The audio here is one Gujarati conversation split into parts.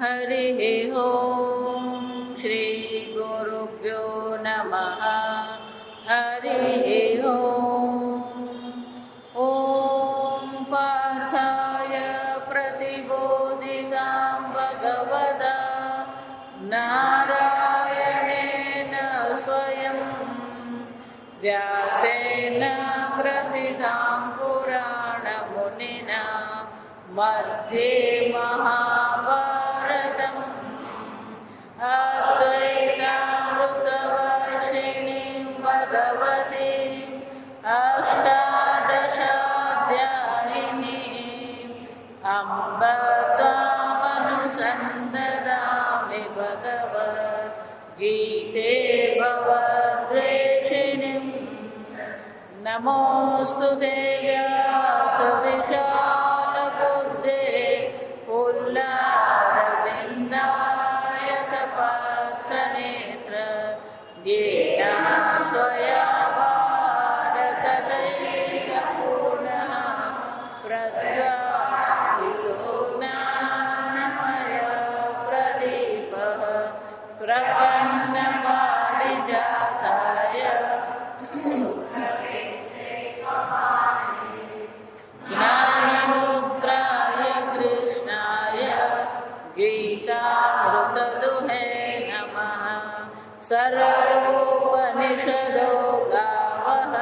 हरिः ओम् श्री गुरुभ्यो नमः। हरिः ओम्। ॐ पार्थाय प्रतिबोधितां भगवता नारायणेन स्वयं व्यासेन ग्रथितां पुराणमुनिना मध्ये महाभारतम् अद्वैतामृतवर्षिणीं भगवतीम् अष्टादशाध्यायिनीम् अम्ब त्वामनुसन्दधामि भगवद्गीते भवद्वेषिणीम्। नमोऽस्तु ते व्यासविशालबुद्धे पुल्लारविन्दायतपात्रनेत्र येन त्वया भारततैलपूर्णः प्रज्वालितो ज्ञानमयो प्रदीपः प्रपन्नपारिजाताय ज्ञानमुद्राय कृष्णाय गीतामृतदुहे नमः। सर्वोपनिषदो गावः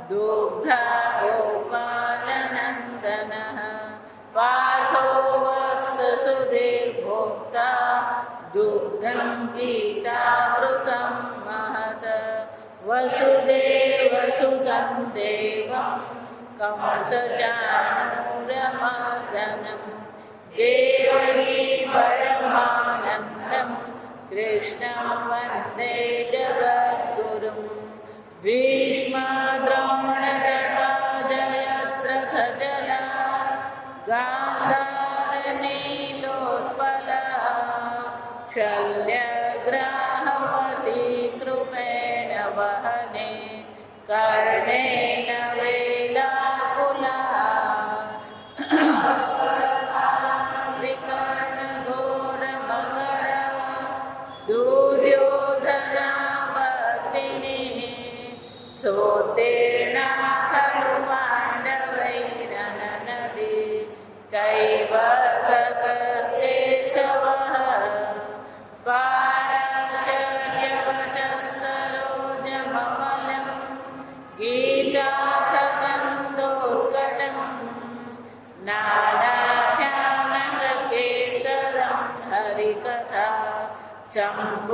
दुग्धा गोपालनन्दनः पार्थो वत्ससुधीर्भोक्ता दुग्धं गीतामृतं महत्। वसुदेवसुतं देवं कंसचाणूरमर्दनं देवकी परमानन्दं कृष्णं वन्दे जगद्गुरुं। भीष्मद्रोणतथा जयद्रथजला गान्धारनीलोत्पला शल्यग्राहवती कृपेण वहने कर्णेन वेलाकुला विकर्णघोरमकरा दुर्योधनावर्तिनी सोत्तीर्णा खलु पाण्डवैरननदी कैवर्तककेशवः पाराशर्यवचः सरोजममलं गीतार्थगन्धोत्कटं नानाख्यानकेसरं हरिकथा सम्बोधनाबोधितं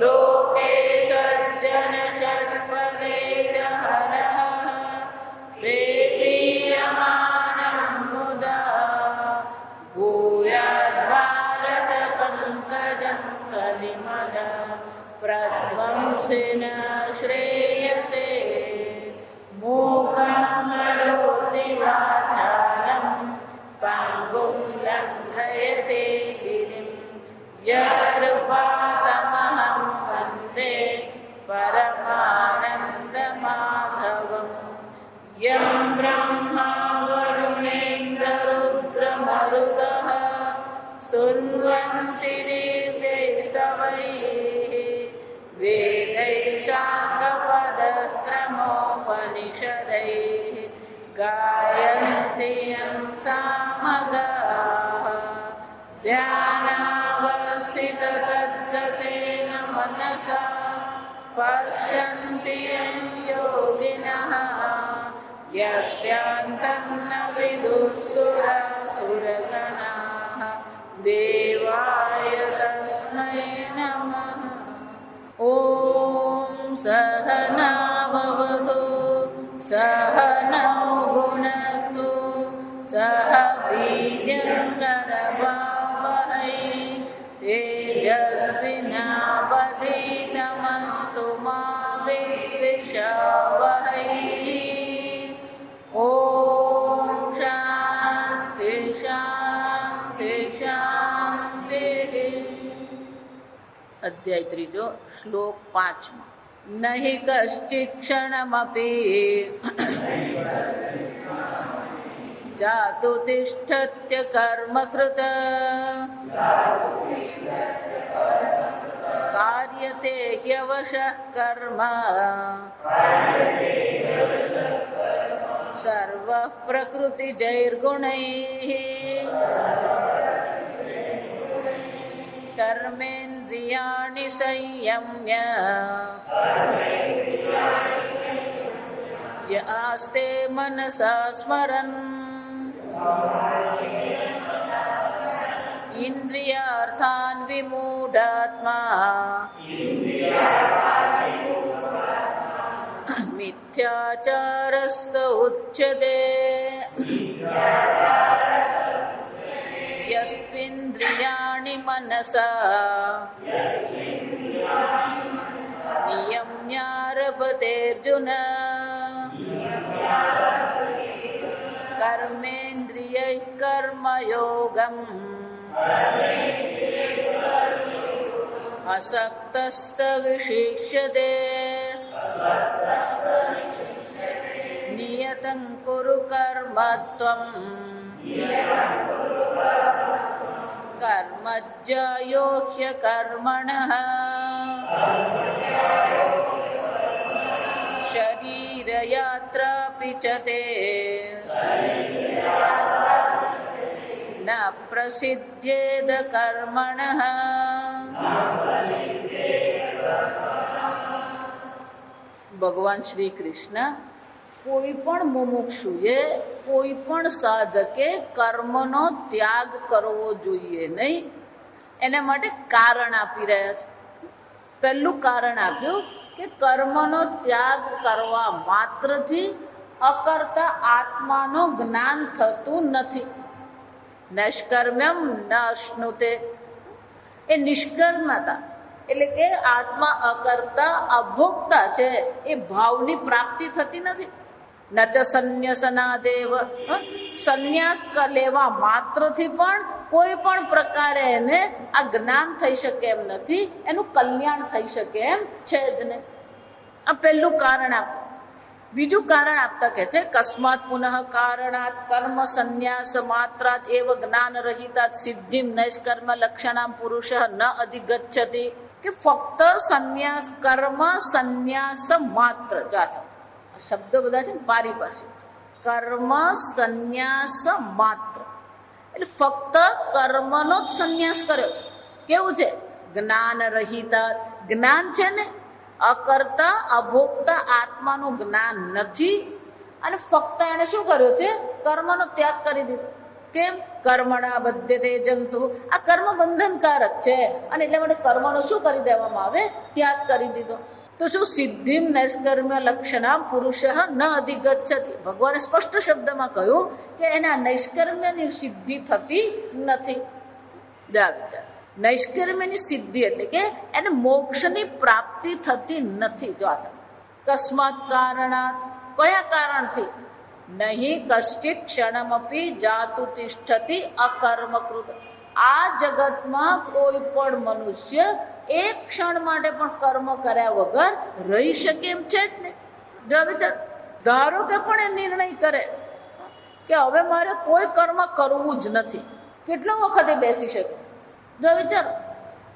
लोके सज्जनषट्पदेहरः प्रीयमाणं मुदा भूयाद्भारतपङ्कजं कलिमल प्रध्वंसेन श्रेयसे मूकं करोति वाचालं पङ्गुं लङ्घयते गिरिं यत्कृपातमहं वन्दे परमानन्दमाधवम्। यं ब्रह्मा वरुणेन्द्ररुद्रमरुतः स्तुन्वन्ति दिव्यैस्तवैः वेदैः साङ्गपदक्रमोपनिषदैः गायन्ति यं सामगाः ध्यानावस्थिततद्गतेन मनसा पश्यन्ति यं योगिनः यस्यान्तं न विदुःसुरासुरगणाः देवाय तस्मै नमः। ॐ सहना भवतु सहनौ भुनक्तु सह वीर्यङ्करवावहै तेजस्विनावधीतमस्तु मा विद्विषावहै। ॐ शान्ति शान्ति शान्तिः। अध्याय 3 श्लोक 5 नहि कश्चित् क्षणमपि જાતુ તિષ્ઠત્ય કર્મકૃત કાર્યતે હ્યવશઃ કર્મ સર્વઃ પ્રકૃતિજૈર્ગુણૈઃ કર્મેન્દ્રિયાણિ સંયમ્ય ય આસ્તે મનસા સ્મરन् ઇન્દ્રિયાર્થાન વિમૂઢાત્મા મિથ્યાચારસ્સ ઉચ્યતે યસ્ત્વિન્દ્રિયાણિ મનસા નિયમ્યારભતેર્જુન કર્મેન્દ્રિયૈઃ કર્મયોગમ અસક્તસ્ત વિશિષ્યતે નિયતં કુરુ કર્મ ત્વં કર્મજ્જો હ્યકર્મણઃ શરીરયાત્રાપિ ચ તે ન પ્રસિદ્ધ્યેદ કર્મણઃ ભગવાન શ્રી કૃષ્ણ કોઈ પણ મુમુક્ષુએ કોઈ પણ સાધકે કર્મનો ત્યાગ કરવો જોઈએ નહીં એના માટે કારણ આપી રહ્યા છે. પહેલું કારણ આપ્યું કે કર્મનો ત્યાગ કરવા માત્રથી અકર્તા આત્માનું જ્ઞાન થતું નથી. નૈષ્કર્મ્યમ ન અશ્નુતે એ નિષ્કર્મતા એટલે કે આત્મા અકર્તા અભોક્તા છે એ ભાવની પ્રાપ્તિ થતી નથી. નચ સંન્યસનાદેવ સંન્યાસ લેવા માત્રથી પણ કોઈ પણ પ્રકારે એને આ જ્ઞાન થઈ શકે એમ નથી, એનું કલ્યાણ થઈ શકે એમ છે જ નહીં. આ પહેલું કારણ આપ. બીજું કારણ આપતા કે છે કસ્માત પુનઃ કારણાત કર્મ સંન્યાસ માત્રાત એવ જ્ઞાન રહિતાત સિદ્ધિ નૈષ્કર્મ લક્ષણામ પુરુષ ન અધિગચ્છતિ કે ફક્ત સંન્યાસ કર્મ સંન્યાસ માત્ર શબ્દ બધા છે ને પારિભાષિક. કર્મ સંન્યાસ માત્ર એટલે ફક્ત કર્મનો જ સંન્યાસ કર્યો છે. કેવું છે? જ્ઞાન રહિતા જ્ઞાન છે ને અકર્તા અભોક્તા આત્માનું જ્ઞાન નથી અને ફક્ત એને શું કર્યું છે? કર્મનો ત્યાગ કરી દીધો. કેમ? કર્મણા બધ્યતે જંતુ આ કર્મ બંધનકારક છે અને એટલે માટે કર્મનો શું કરી દેવામાં આવે? ત્યાગ કરી દીધો. તો શું સિદ્ધિ નૈષ્કર્મ્ય લક્ષણા પુરુષ ન અધિગચ્છતિ. ભગવાને સ્પષ્ટ શબ્દમાં કહ્યું કે એના નૈષ્કર્મ્યની સિદ્ધિ થતી નથી. નૈષ્કર્મ્યની સિદ્ધિ એટલે કે એને મોક્ષની પ્રાપ્તિ થતી નથી. જો કસ્માત કારણાત કયા કારણથી? નહીં કશ્ચિત ક્ષણમપી જાતુ તિષ્ઠતિ અકર્મકૃત. આ જગતમાં કોઈ પણ મનુષ્ય એક ક્ષણ માટે પણ કર્મ કર્યા વગર રહી શકે એમ છે જ નહીં. જો વિચાર ધારો કે પણ એ નિર્ણય કરે કે હવે મારે કોઈ કર્મ કરવું જ નથી, કેટલો વખતે બેસી શકે? જો વિચાર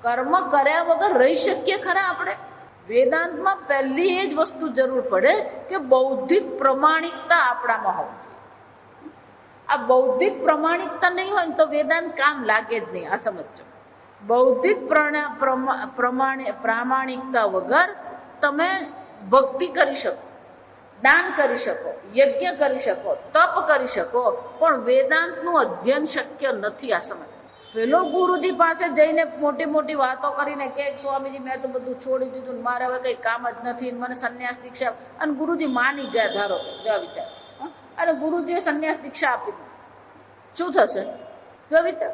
કર્મ કર્યા વગર રહી શકીએ ખરા આપણે? વેદાંતમાં પહેલી એ જ વસ્તુ જરૂર પડે કે બૌદ્ધિક પ્રમાણિકતા આપણામાં હોવી જોઈએ. આ બૌદ્ધિક પ્રમાણિકતા નહીં હોય ને તો વેદાંત કામ લાગે જ નહીં. આ સમજો. બૌદ્ધિક પ્રામાણિકતા વગર તમે ભક્તિ કરી શકો, દાન કરી શકો, યજ્ઞ કરી શકો, તપ કરી શકો, પણ વેદાંતનું અધ્યયન શક્ય નથી. આ સમજ. પેલો ગુરુજી પાસે જઈને મોટી મોટી વાતો કરીને કે સ્વામીજી મેં તો બધું છોડી દીધું, મારે હવે કઈ કામ જ નથી, મને સંન્યાસ દીક્ષા, અને ગુરુજી માની ગયા. ધારો જો વિચાર, અને ગુરુજીએ સંન્યાસ દીક્ષા આપી દીધી, શું થશે? જો વિચાર.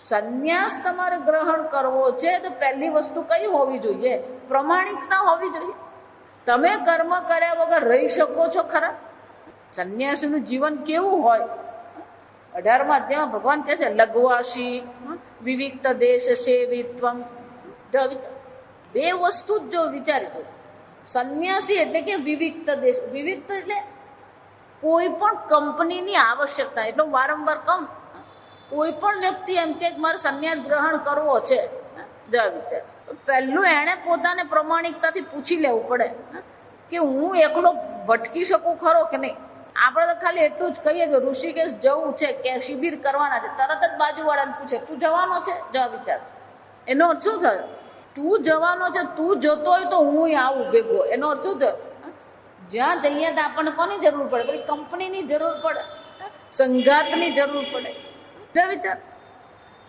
સંન્યાસ તમારે ગ્રહણ કરવો છે તો પહેલી વસ્તુ કઈ હોવી જોઈએ? પ્રમાણિકતા હોવી જોઈએ. તમે કર્મ કર્યા વગર રહી શકો છો ખરા? સંન્યાસીનું જીવન કેવું હોય? 18મા અધ્યાયમાં ભગવાન કહે છે લઘવાસી વિવિક્ત દેશ સેવિત્વમ. જો વિચાર, બે વસ્તુ જ જો વિચારી દો. સંન્યાસી એટલે કે વિવિક્ત દેશ. વિવિક્ત એટલે કોઈ પણ કંપનીની આવશ્યકતા, એટલે વારંવાર કહું, કોઈ પણ વ્યક્તિ એમ કે મારે સંન્યાસ ગ્રહણ કરવો છે, વિચાર પહેલું એણે પોતાને પ્રમાણિકતાથી પૂછી લેવું પડે કે હું એકલો ભટકી શકું ખરો કે નહીં. આપણે તો ખાલી એટલું જ કહીએ કે ઋષિકેશ જવું છે કે શિબિર કરવાના છે, તરત જ બાજુવાળાને પૂછે તું જવાનો છે, વિચાર એનો અર્થ શું થયો? તું જવાનો છે, તું જતો હોય તો હું આવું ભેગો, એનો અર્થ શું થયો? જ્યાં જઈએ તો આપણને કોની જરૂર પડે? પેલી કંપનીની જરૂર પડે, સંઘાતની જરૂર પડે. વિચાર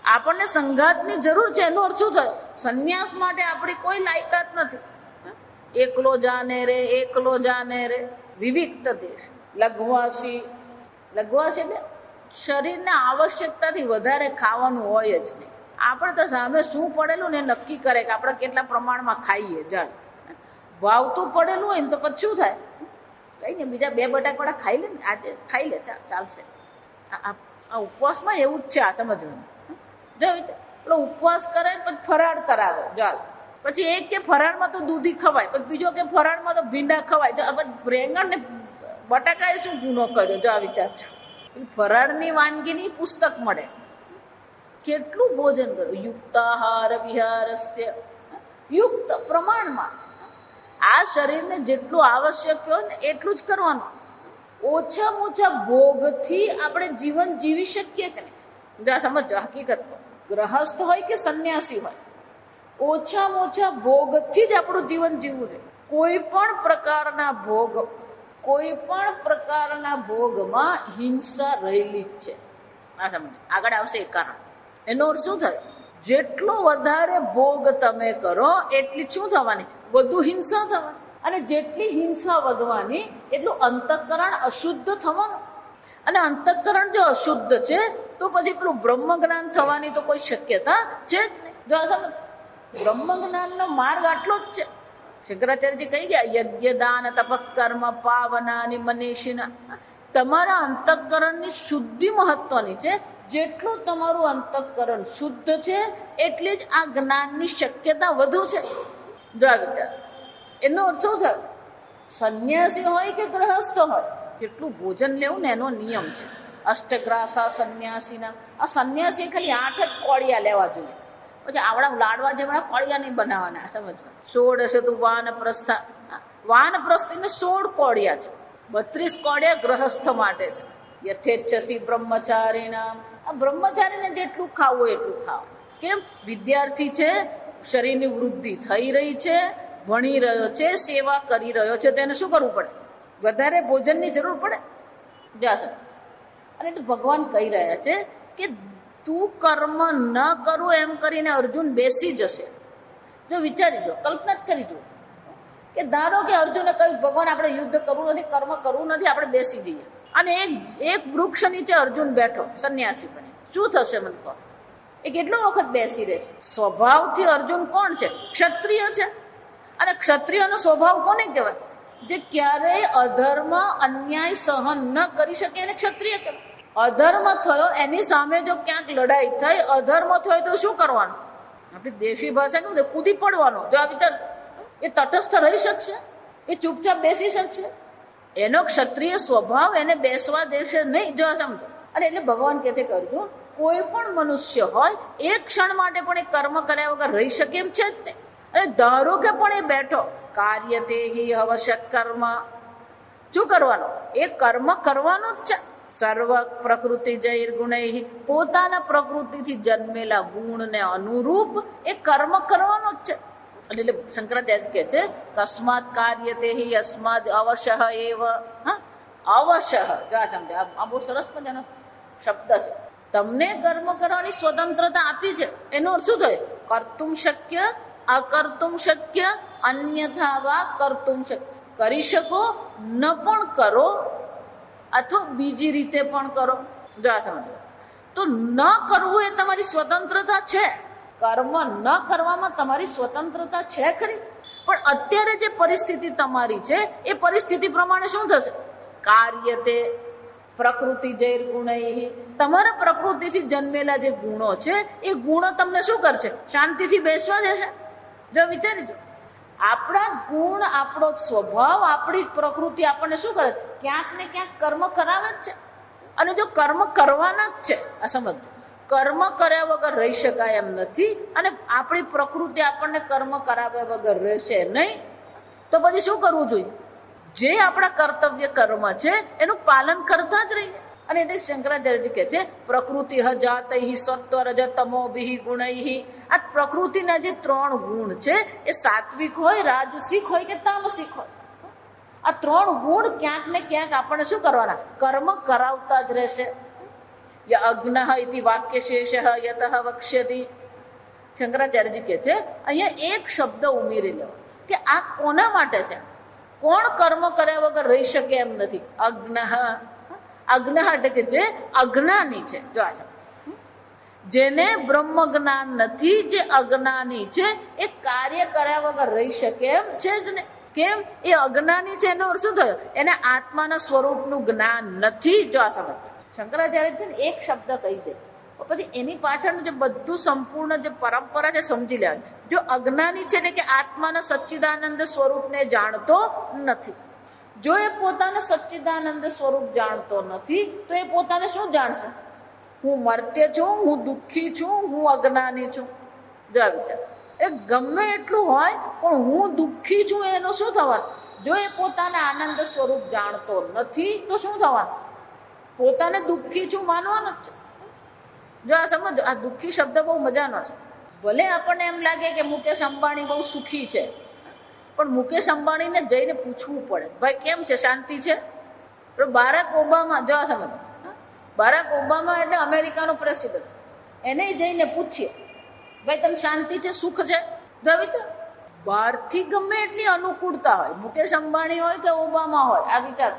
આપણને સંઘાતની જરૂર છે, એનો અર્થ શું થયો? સંન્યાસ માટે આપણી કોઈ લાયકાત નથી. એકલો જાને રે વિવિક્ત દેશ. લઘવાસી એટલે શરીરને આવશ્યકતાથી વધારે ખાવાનું હોય જ નહીં. આપણે તો સામે શું પડેલું ને નક્કી કરે કે આપણે કેટલા પ્રમાણમાં ખાઈએ. ભાવતું પડેલું હોય ને તો પછી શું થાય? કઈ ને બીજા 2 બટાકા ખાઈ લે ને, આજે ખાઈ લે, ચાલશે. આ ઉપવાસમાં એવું જ છે, આ સમજવાનું. પેલો ઉપવાસ કરે પછી ફરાળ કરાવે, પછી એક કે ફરાળમાં તો દૂધી ખવાય, પછી બીજો કે ફરાળમાં તો ભીંડા ખવાય. રેંગણ ને બટાકાએ શું ગુનો કર્યો? વિચાર છો. ફરાળની વાનગીની પુસ્તક મળે. કેટલું ભોજન કરવું? યુક્તાહાર વિહારસ્ય, યુક્ત પ્રમાણમાં. આ શરીરને જેટલું આવશ્યક હોય ને એટલું જ કરવાનું. ઓછામાં ઓછા ભોગથી આપણે જીવન જીવી શકીએ કે નહીં? સમજો હકીકત. ગ્રહસ્થ હોય કે સંન્યાસી હોય, ઓછામાં ઓછા ભોગથી જ આપણું જીવન જીવવું છે. કોઈ પણ પ્રકારના ભોગમાં હિંસા રહેલી જ છે. આગળ આવશે એ કારણ. એનો અર્થ શું થાય? જેટલો વધારે ભોગ તમે કરો એટલી શું થવાની? વધુ હિંસા થવાની. અને જેટલી હિંસા વધવાની એટલું અંતઃકરણ અશુદ્ધ થવાનું. અને અંતઃકરણ જો અશુદ્ધ છે તો પછી પેલું બ્રહ્મ જ્ઞાન થવાની તો કોઈ શક્યતા છે જ નહીં. બ્રહ્મ જ્ઞાનનો માર્ગ આટલો જ છે. શંકરાચાર્યજી કહી ગયા યજ્ઞ દાન તપઃ કર્મ પાવનાની મનીષિના. તમારા અંતઃકરણની શુદ્ધિ મહત્વની છે. જેટલું તમારું અંતઃકરણ શુદ્ધ છે એટલી જ આ જ્ઞાનની શક્યતા વધુ છે. વિચાર એનો અર્થ શું થાય? સંન્યાસી હોય કે ગ્રહસ્થ હોય, જેટલું ભોજન લેવું ને એનો નિયમ છે. અષ્ટગ્રાસા સંન્યાસીના. આ સંન્યાસી ખાલી 8 જ કોળિયા લેવા જોઈએ. પછી આવડા લાડવા જેવડા કોળિયા નહીં બનાવવાના. સમજવા 16 તો વાનપ્રસ્થીને 16 કોળિયા છે. 32 કોળિયા ગ્રહસ્થ માટે છે. યથેચ્છસી બ્રહ્મચારીના. આ બ્રહ્મચારીને જેટલું ખાવું એટલું ખાવ. કેમ? વિદ્યાર્થી છે, શરીરની વૃદ્ધિ થઈ રહી છે, ભણી રહ્યો છે, સેવા કરી રહ્યો છે, તેને શું કરવું પડે? વધારે ભોજનની જરૂર પડે. અને ભગવાન કહી રહ્યા છે કે તું કર્મ ન કરું એમ કરીને અર્જુન બેસી જશે. જો વિચારી જો, કલ્પના જ કરી જો કે ધારો કે અર્જુને કહ્યું ભગવાન આપણે યુદ્ધ કરવું નથી, કર્મ કરવું નથી, આપણે બેસી જઈએ. અને એક વૃક્ષ નીચે અર્જુન બેઠો સંન્યાસી બની. શું થશે મને કહો? એ કેટલો વખત બેસી રહેશે? સ્વભાવથી અર્જુન કોણ છે? ક્ષત્રિય છે. અને ક્ષત્રિયનો સ્વભાવ કોને કહેવાય? જે ક્યારેય અધર્મ અન્યાય સહન ન કરી શકે એને ક્ષત્રિય કહેવાય. અધર્મ થયો એની સામે જો ક્યાંક લડાઈ થઈ, અધર્મ થયો તો શું કરવાનું? આપણી દેશી ભાષા કેવું છે? કૂદી પડવાનો. જો આ વિચાર, એ તટસ્થ રહી શકશે? એ ચૂપચાપ બેસી શકશે? એનો ક્ષત્રિય સ્વભાવ એને બેસવા દેશે નહીં. જો સમજો. અને એટલે ભગવાન કહે છે કરજો, કોઈ પણ મનુષ્ય હોય એક ક્ષણ માટે પણ એ કર્મ કર્યા વગર રહી શકે એમ છે જ નહીં. અને ધારો કે પણ એ બેઠો, કાર્યતે હિ અવશ્ય કર્મ. શું કરવાનું? એ કર્મ કરવાનું જ છે. સર્વ પ્રકૃતિ જૈર ગુણૈ. પોતાના પ્રકૃતિથી જન્મેલા ગુણને અનુરૂપ એ કર્મ કરવાનું જ છે. એટલે શંકરાચાર્ય કહે છે તસ્માત કાર્યતે હિ અસ્માદ અવશ્ય એવ. અવશ્ય. સમજે? આ બહુ સરસ મજાનો શબ્દ છે. તમને કર્મ કરવાની સ્વતંત્રતા આપી છે. એનો અર્થ શું થાય? કર્તુમ શક્ય, અકર્તુમ શક્ય, અન્યથા વા કર્તુમ શક્ય. કરી શકો, ન પણ કરો, અથવા બીજી રીતે પણ કરો. સમજો? તો ન કરવું એ તમારી સ્વતંત્રતા છે. કર્મ ન કરવામાં તમારી સ્વતંત્રતા છે ખરી. પણ અત્યારે જે પરિસ્થિતિ તમારી છે એ પરિસ્થિતિ પ્રમાણે શું થશે? કાર્યતે પ્રકૃતિ જૈર ગુણૈ. તમારા પ્રકૃતિથી જન્મેલા જે ગુણો છે એ ગુણો તમને શું કરશે? શાંતિથી બેસવા દેશે. જો વિચારી જો, આપણા ગુણ, આપણો સ્વભાવ, આપણી પ્રકૃતિ આપણને શું કરે? ક્યાંક ને ક્યાંક કર્મ કરાવે જ છે. અને જો કર્મ કરવાના જ છે, આ સમજ, કર્મ કર્યા વગર રહી શકાય એમ નથી. અને આપણી પ્રકૃતિ આપણને કર્મ કરાવ્યા વગર રહેશે નહીં. તો પછી શું કરવું જોઈએ? જે આપણા કર્તવ્ય કર્મ છે એનું પાલન કરતા જ રહીએ. અને એટલે શંકરાચાર્યજી કહે છે પ્રકૃતિ જાતૈ સત્વ રજ તમોભિ ગુણૈ. આ પ્રકૃતિના જે 3 ગુણ છે એ સાત્વિક હોય, રાજસિક હોય કે તામસિક હોય. આ 3 ગુણ ક્યાંક ને ક્યાંક આપણને શું કરવાના? કર્મ કરાવતા જ રહેશે. અગ્નઃ ઇતિ વાક્ય શેષ યતઃ વક્ષ્યતિ. શંકરાચાર્યજી કહે છે અહીંયા એક શબ્દ ઉમેરી લો કે આ કોના માટે છે? કોણ કર્મ કર્યા વગર રહી શકે એમ નથી? અગ્નઃ. અગ્નઃ એટલે કે જે અજ્ઞાની છે. જો આ જેને બ્રહ્મ જ્ઞાન નથી, જે અજ્ઞાની છે, એ કાર્ય કર્યા વગર રહી શકે એમ છે જ ને. કેમ? એ અજ્ઞાની છે એનો અર્થ શું થયો? એને આત્માના સ્વરૂપનું જ્ઞાન નથી. જો આ સમજ, શંકરાચાર્ય છે ને એક શબ્દ કહી દે પછી એની પાછળનું જે બધું સંપૂર્ણ જે પરંપરા છે સમજી લેવાની. જો અજ્ઞાની છે એટલે કે આત્માના સચ્ચિદાનંદ સ્વરૂપને જાણતો નથી. જો એ પોતાના સચ્ચિદાનંદ સ્વરૂપ જાણતો નથી તો એ પોતાને શું જાણશે? હું મર્ત્ય છું, હું દુઃખી છું, હું અજ્ઞાની છું. જો વિચાર, એ ગમે એટલું હોય પણ હું દુઃખી છું એનું શું થવાનું? જો એ પોતાના આનંદ સ્વરૂપ જાણતો નથી તો શું થવાનું? પોતાને દુઃખી છું માનવાનું જ છે. જો આ સમજ, આ દુઃખી શબ્દ બહુ મજાનો છે. ભલે આપણને એમ લાગે કે મુકેશ અંબાણી બહુ સુખી છે, પણ મુકેશ અંબાણીને જઈને પૂછવું પડે, ભાઈ કેમ છે, શાંતિ છે? બારાક ઓબામા, જો આ સમજ, બારાક ઓબામા એટલે અમેરિકાનો પ્રેસિડેન્ટ, એને જઈને પૂછીએ ભાઈ તને શાંતિ છે, સુખ છે? બહારથી ગમે એટલી અનુકૂળતા હોય, મુકેશ અંબાણી હોય કે ઓબામા હોય, આ વિચાર,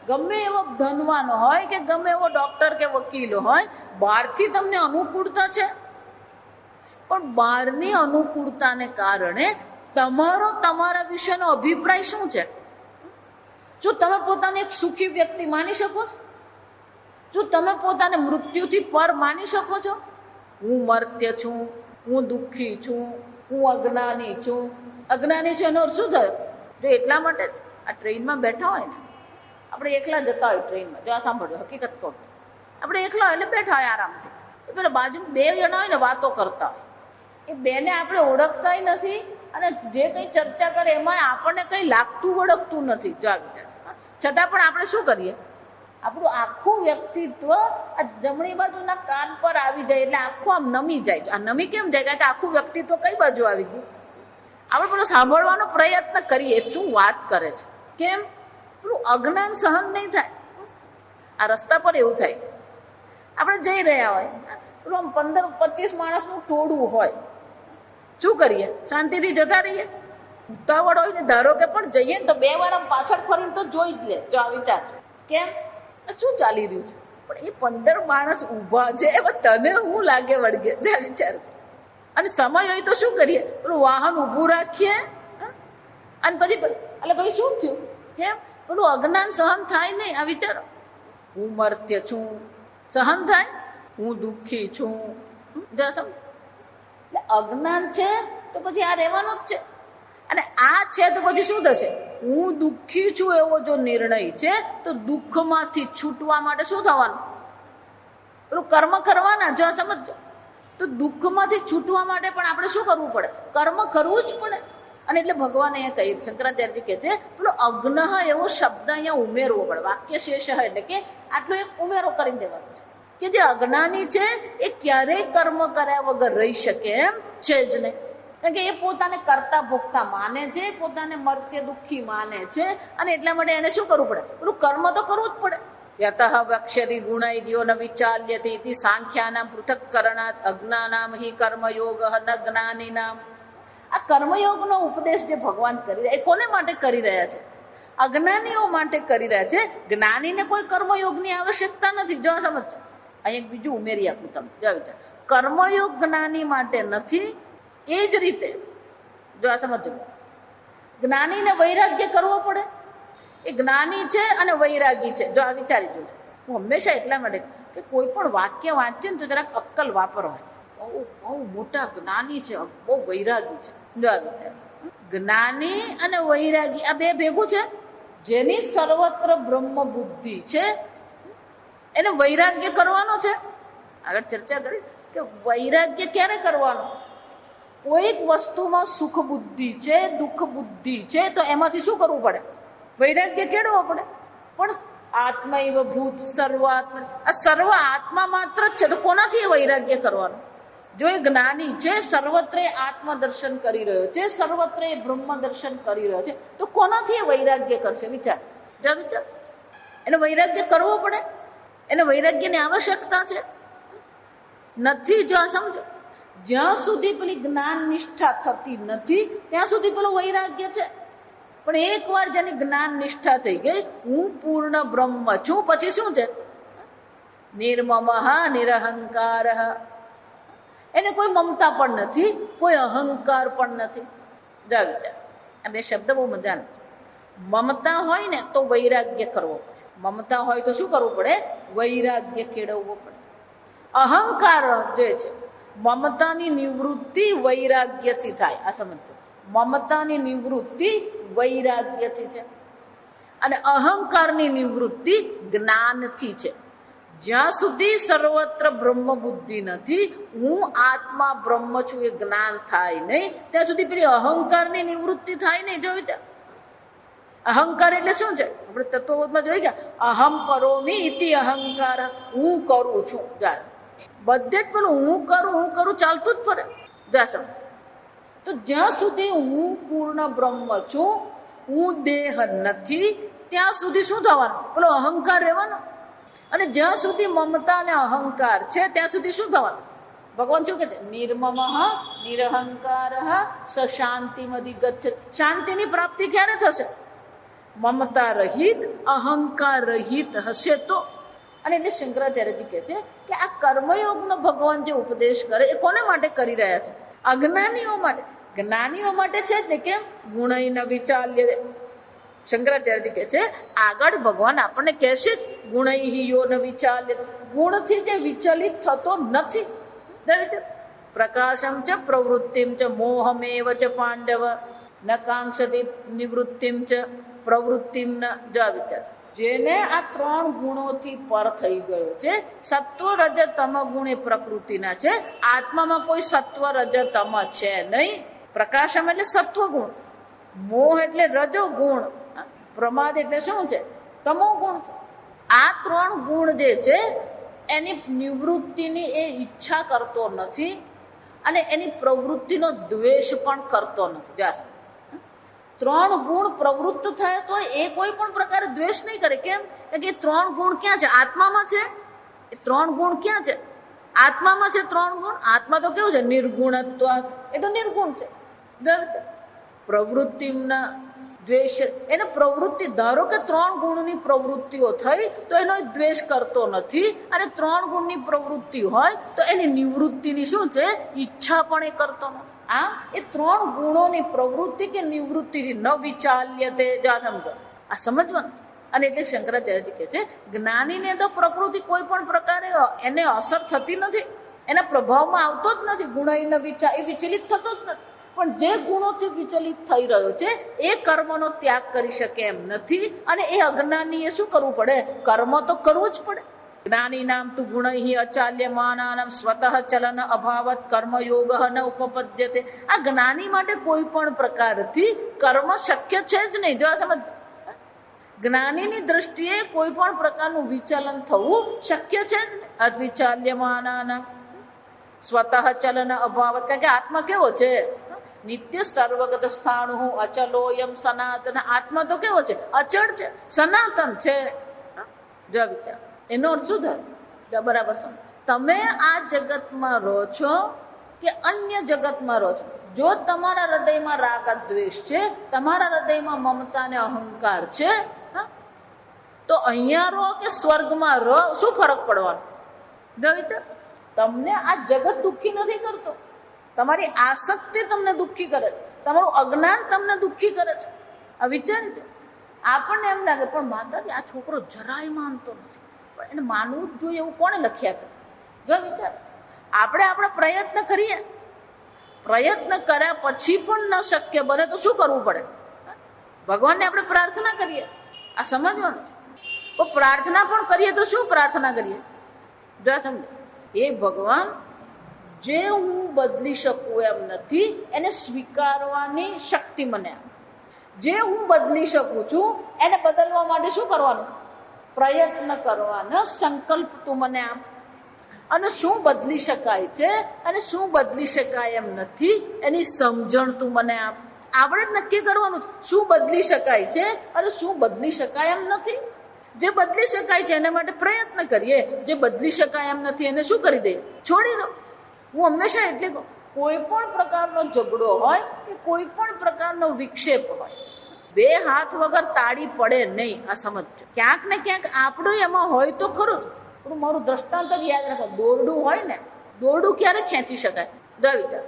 ગમે એવો ધનવાન હોય કે ગમે એવો ડોક્ટર કે વકીલ હોય, બહારથી તમને અનુકૂળતા છે, પણ બહારની અનુકૂળતાને કારણે તમારો તમારા વિશેનો અભિપ્રાય શું છે? શું તમે પોતાને એક સુખી વ્યક્તિ માની શકો છો? શું તમે પોતાને મૃત્યુથી પર માની શકો છો? હું મર્ત્ય છું, હું દુઃખી છું, હું અજ્ઞાની છું. અજ્ઞાની છું એનો શું થયો? જો એટલા માટે આ ટ્રેનમાં બેઠા હોય ને, આપણે એકલા જતા હોય ટ્રેનમાં, જો આ સાંભળજો, હકીકત કહું, આપણે એકલા હોય એટલે બેઠા હોય આરામથી, પેલા બાજુ 2 જણા હોય ને વાતો કરતા હોય, એ બેને આપણે ઓળખતા નથી અને જે કંઈ ચર્ચા કરે એમાં આપણને કંઈ લાગતું વળગતું નથી. જો આ વિચાર, છતાં પણ આપણે શું કરીએ? આપણું આખું વ્યક્તિત્વ આ જમણી બાજુના કાન પર આવી જાય એટલે આખું આમ નમી જાય. આ નમી કેમ જાય? કારણ કે આખું વ્યક્તિત્વ કઈ બાજુ આવી ગયું? આપણે પેલો સાંભળવાનો પ્રયત્ન કરીએ શું વાત કરે છે. કેમ? પેલું અજ્ઞાન સહન નહીં થાય. આ રસ્તા પર એવું થાય, આપણે જઈ રહ્યા હોય, પેલું આમ 15-25 માણસનું ટોળું હોય, શું કરીએ? શાંતિથી જતા રહીએ? ઉતાવળ હોય ને ધારો કે પણ જઈએ ને તો 2 વાર આમ પાછળ ફરીને તો જોઈ જ લે. જો આ વિચાર, કેમ? શું ચાલી રહ્યું છે? પણ એ 15 માણસ ઊભા છે એમાં તને હું લાગે વળગે? જે વિચાર, અને સમય હોય તો શું કરીએ? પેલું વાહન ઊભું રાખીએ અને પછી એટલે ભાઈ શું થયું? કેમ? પેલું અજ્ઞાન સહન થાય નહીં. આ વિચારો, હું મર્ત્ય છું સહન થાય, હું દુઃખી છું. એટલે અજ્ઞાન છે તો પછી આ રહેવાનું જ છે. અને આ છે તો પછી શું થશે? હું દુઃખી છું એવો જો નિર્ણય છે તો દુઃખમાંથી છૂટવા માટે શું થવાનું? પેલું કર્મ કરવાના. જો સમજો, તો દુઃખમાંથી છૂટવા માટે પણ આપણે શું કરવું પડે? કર્મ કરવું જ પડે. અને એટલે ભગવાને એ કહ્યું, શંકરાચાર્યજી કહે છે પેલો અગ્નઃ એવો શબ્દ અહીંયા ઉમેરવો પડે. વાક્ય શેષ એટલે કે આટલો એક ઉમેરો કરી દેવાનો છે કે જે અજ્ઞાની છે એ ક્યારેય કર્મ કર્યા વગર રહી શકે એમ છે જ નહીં. કારણ કે એ પોતાને કરતા ભોગતા માને છે, પોતાને મર્ત્ય દુઃખી માને છે, અને એટલા માટે એને શું કરવું પડે? પેલું કર્મ તો કરવું જ પડે. યતઃ વક્ષ્યતિ ગુણૈર્યો ન વિચાલ્યતિ ઇતિ સાંખ્યાનામ પૃથક્કરણાત અજ્ઞાનામ હિ કર્મયોગઃ ન જ્ઞાનિનામ. આ કર્મયોગનો ઉપદેશ જે ભગવાન કરી રહ્યા, એ કોને માટે કરી રહ્યા છે? અજ્ઞાનીઓ માટે કરી રહ્યા છે. જ્ઞાનીને કોઈ કર્મયોગની આવશ્યકતા નથી. જો સમજો, અહીં એક બીજું ઉમેરી આપું તમને. જો વિચાર, કર્મયોગ જ્ઞાની માટે નથી. એ જ રીતે જો આ સમજો, જ્ઞાનીને વૈરાગ્ય કરવો પડે. એ જ્ઞાની છે અને વૈરાગી છે. જો આ વિચારી જોજો. હું હંમેશા એટલા માટે કે કોઈ પણ વાક્ય વાંચે ને તો જરાક અક્કલ વાપરવાય. બહુ મોટા જ્ઞાની છે, બહુ વૈરાગી છે. જો આ વિચાર, જ્ઞાની અને વૈરાગી આ બે ભેગું છે. જેની સર્વત્ર બ્રહ્મ બુદ્ધિ છે એને વૈરાગ્ય કરવાનો છે. આગળ ચર્ચા કરી કે વૈરાગ્ય ક્યારે કરવાનો? કોઈક વસ્તુમાં સુખ બુદ્ધિ છે, દુઃખ બુદ્ધિ છે, તો એમાંથી શું કરવું પડે? વૈરાગ્ય કેળવવો પડે. પણ આત્મૈવ ભૂત સર્વાત્મા, આ સર્વ આત્મા માત્ર જ છે, તો કોનાથી વૈરાગ્ય કરવાનું? જો એ જ્ઞાની છે, સર્વત્ર આત્મદર્શન કરી રહ્યો છે, સર્વત્ર બ્રહ્મ દર્શન કરી રહ્યો છે, તો કોનાથી વૈરાગ્ય કરશે? વિચાર. એને વૈરાગ્ય કરવો પડે. એને વૈરાગ્યની આવશ્યકતા છે નથી. જો આ સમજો, જ્યાં સુધી પેલી જ્ઞાન નિષ્ઠા થતી નથી ત્યાં સુધી પેલું વૈરાગ્ય છે. પણ એકવાર જેની જ્ઞાન નિષ્ઠા થઈ ગઈ, હું પૂર્ણ બ્રહ્મ છું, પછી શું છે? નિર્મમઃ નિરહંકાર. એને કોઈ મમતા પણ નથી, કોઈ અહંકાર પણ નથી. આ બે શબ્દ બહુ મજા નથી. મમતા હોય ને તો વૈરાગ્ય કરવો પડે. મમતા હોય તો શું કરવું પડે? વૈરાગ્ય કેળવવો પડે. અહંકાર જે છે, મમતાની નિવૃત્તિ વૈરાગ્યથી થાય. આ સમજો, મમતાની નિવૃત્તિ વૈરાગ્યથી છે અને અહંકારની નિવૃત્તિ જ્ઞાનથી છે. જ્યાં સુધી સર્વત્ર બ્રહ્મ બુદ્ધિ નથી, હું આત્મા બ્રહ્મ છું, એ જ્ઞાન થાય નહીં, ત્યાં સુધી પેલી અહંકારની નિવૃત્તિ થાય નહીં. જો વિચાર, અહંકાર એટલે શું છે? આપણે તત્વબોધમાં જોઈ ગયા, અહમ કરોમિ ઇતિ અહંકાર, હું કરું છું. બધે જ પેલું હું કરું ચાલતું જ ફરે. તો જ્યાં સુધી હું પૂર્ણ બ્રહ્મ છું, હું દેહ નથી, ત્યાં સુધી શું થવાનું? પેલો અહંકાર રહેવાનો. અને જ્યાં સુધી મમતા અને અહંકાર છે ત્યાં સુધી શું થવાનું? ભગવાન શું કહે છે? નિર્મમઃ નિરહંકાર સ શાંતિમધિગચ્છતિ. શાંતિની પ્રાપ્તિ ક્યારે થશે? મમતા રહિત, અહંકાર રહિત હશે તો. અને એટલે શંકરાચાર્યજી કહે છે કે આ કર્મયોગનો ભગવાન જે ઉપદેશ કરે એ કોને માટે કરી રહ્યા છે? અજ્ઞાનીઓ માટે. જ્ઞાનીઓ માટે છે જ ને. કેમ? ગુણૈન વિચાલ્ય. શંકરાચાર્યજી કહે છે આગળ ભગવાન આપણને કહેશે જ, ગુણૈહિ યો ન વિચાલ્ય. ગુણથી જે વિચલિત થતો નથી. પ્રકાશમ ચ પ્રવૃત્તિમ ચ મોહમેવ ચ પાંડવ ન કાંક્ષતિ નિવૃત્તિમ ચ પ્રવૃત્તિમ ન. વિચાર, જેને આ ત્રણ ગુણોથી પર થઈ ગયો છે. સત્વ રજ તમ ગુણ એ પ્રકૃતિના છે. આત્મામાં કોઈ સત્વ રજ તમ છે નહીં. પ્રકાશમ એટલે સત્વ ગુણ, મોહ એટલે રજો ગુણ, પ્રમાદ એટલે શું છે? તમો ગુણ છે. આ ત્રણ ગુણ જે છે એની નિવૃત્તિની એ ઈચ્છા કરતો નથી અને એની પ્રવૃત્તિનો દ્વેષ પણ કરતો નથી. ત્રણ ગુણ પ્રવૃત્ત થાય તો એ કોઈ પણ પ્રકારે દ્વેષ નહીં કરે. કેમ? કે ત્રણ ગુણ ક્યાં છે? આત્મામાં છે. એ ત્રણ ગુણ ક્યાં છે? આત્મામાં છે ત્રણ ગુણ. આત્મા તો કેવું છે? નિર્ગુણત્વ. એ તો નિર્ગુણ છે. પ્રવૃત્તિના દ્વેષ, એને પ્રવૃત્તિ, ધારો કે ત્રણ ગુણની પ્રવૃત્તિઓ થઈ તો એનો દ્વેષ કરતો નથી. અને ત્રણ ગુણની પ્રવૃત્તિ હોય તો એની નિવૃત્તિની શું છે? ઈચ્છા પણ એ કરતો નથી. આમ એ ત્રણ ગુણોની પ્રવૃત્તિ કે નિવૃત્તિથી ન વિચાલ્ય તે. સમજો, આ સમજવાનું. અને એટલે શંકરાચાર્યજી કહે છે જ્ઞાનીને તો પ્રકૃતિ કોઈ પણ પ્રકારે એને અસર થતી નથી, એના પ્રભાવમાં આવતો જ નથી. ગુણૈન વિચાર, એ વિચલિત થતો જ નથી. પણ જે ગુણોથી વિચલિત થઈ રહ્યો છે એ કર્મનો ત્યાગ કરી શકે એમ નથી. અને એ અજ્ઞાનીએ શું કરવું પડે? કર્મ તો કરવું જ પડે. જ્ઞાની નામ તું ગુણૈ અચાલ્યમાનાનામ સ્વતઃ ચલન અભાવત કર્મયોગ ન ઉપપદ્યતે. આ જ્ઞાની માટે કોઈ પણ પ્રકારથી કર્મ શક્ય છે જ નહીં. જો આ સમજ, જ્ઞાનીની દ્રષ્ટિએ કોઈ પણ પ્રકારનું વિચલન થવું શક્ય છે જ નહીં. અવિચાલ્યમાનાનામ સ્વતઃ ચલન અભાવત. કારણ કે આત્મા કેવો છે? નિત્ય સર્વગત સ્થાણુ અચલોયમ સનાતન. આત્મા તો કેવો છે? અચળ છે, સનાતન છે. જો વિચાર, એનો અર્થ શું થાય? બરાબર સમજ. તમે આ જગતમાં રહો છો કે અન્ય જગતમાં રહો છો, જો તમારા હૃદયમાં રાગ દ્વેષ છે, તમારા હૃદયમાં મમતા અને અહંકાર છે, તો અહીંયા રહો કે સ્વર્ગમાં રહો, શું ફરક પડવાનો? જો વિચાર, તમને આ જગત દુઃખી નથી કરતો. તમારી આસક્તિ તમને દુઃખી કરે છે, તમારું અજ્ઞાન તમને દુઃખી કરે છે. આ વિચારી, આપણને એમ લાગે પણ માતાજી આ છોકરો જરાય માનતો નથી, પણ એને માનવું જ જોઈએ એવું કોણે લખ્યા કરે? જો વિચાર, આપણે આપણા પ્રયત્ન કરીએ પ્રયત્ન કર્યા પછી પણ ન શક્ય બને તો શું કરવું પડે? ભગવાનને આપણે પ્રાર્થના કરીએ, આ સમજવાનું. તો પ્રાર્થના પણ કરીએ તો શું પ્રાર્થના કરીએ? જો સમજો, એ ભગવાન, જે હું બદલી શકું એમ નથી એને સ્વીકારવાની શક્તિ મને આપ. જે હું બદલી શકું છું એને બદલવા માટે શું કરવાનું? પ્રયત્ન કરવાનો સંકલ્પ તું મને આપ. અને શું બદલી શકાય છે અને શું બદલી શકાય એમ નથી એની સમજણ તું મને આપ. આપણે જ નક્કી કરવાનું શું બદલી શકાય છે અને શું બદલી શકાય એમ નથી. જે બદલી શકાય છે એના માટે પ્રયત્ન કરીએ, જે બદલી શકાય એમ નથી એને શું કરી દઈએ? છોડી દો. હું હંમેશા એટલે કહું, કોઈ પણ પ્રકારનો ઝઘડો હોય કે કોઈ પણ પ્રકારનો વિક્ષેપ હોય, બે હાથ વગર તાળી પડે નહીં. આ સમજજો. ક્યાંક ને ક્યાંક આપણું એમાં હોય તો ખરું જ. મારું દ્રષ્ટાંત જ યાદ રાખો, દોરડું હોય ને, દોરડું ક્યારે ખેંચી શકાય? વિચાર,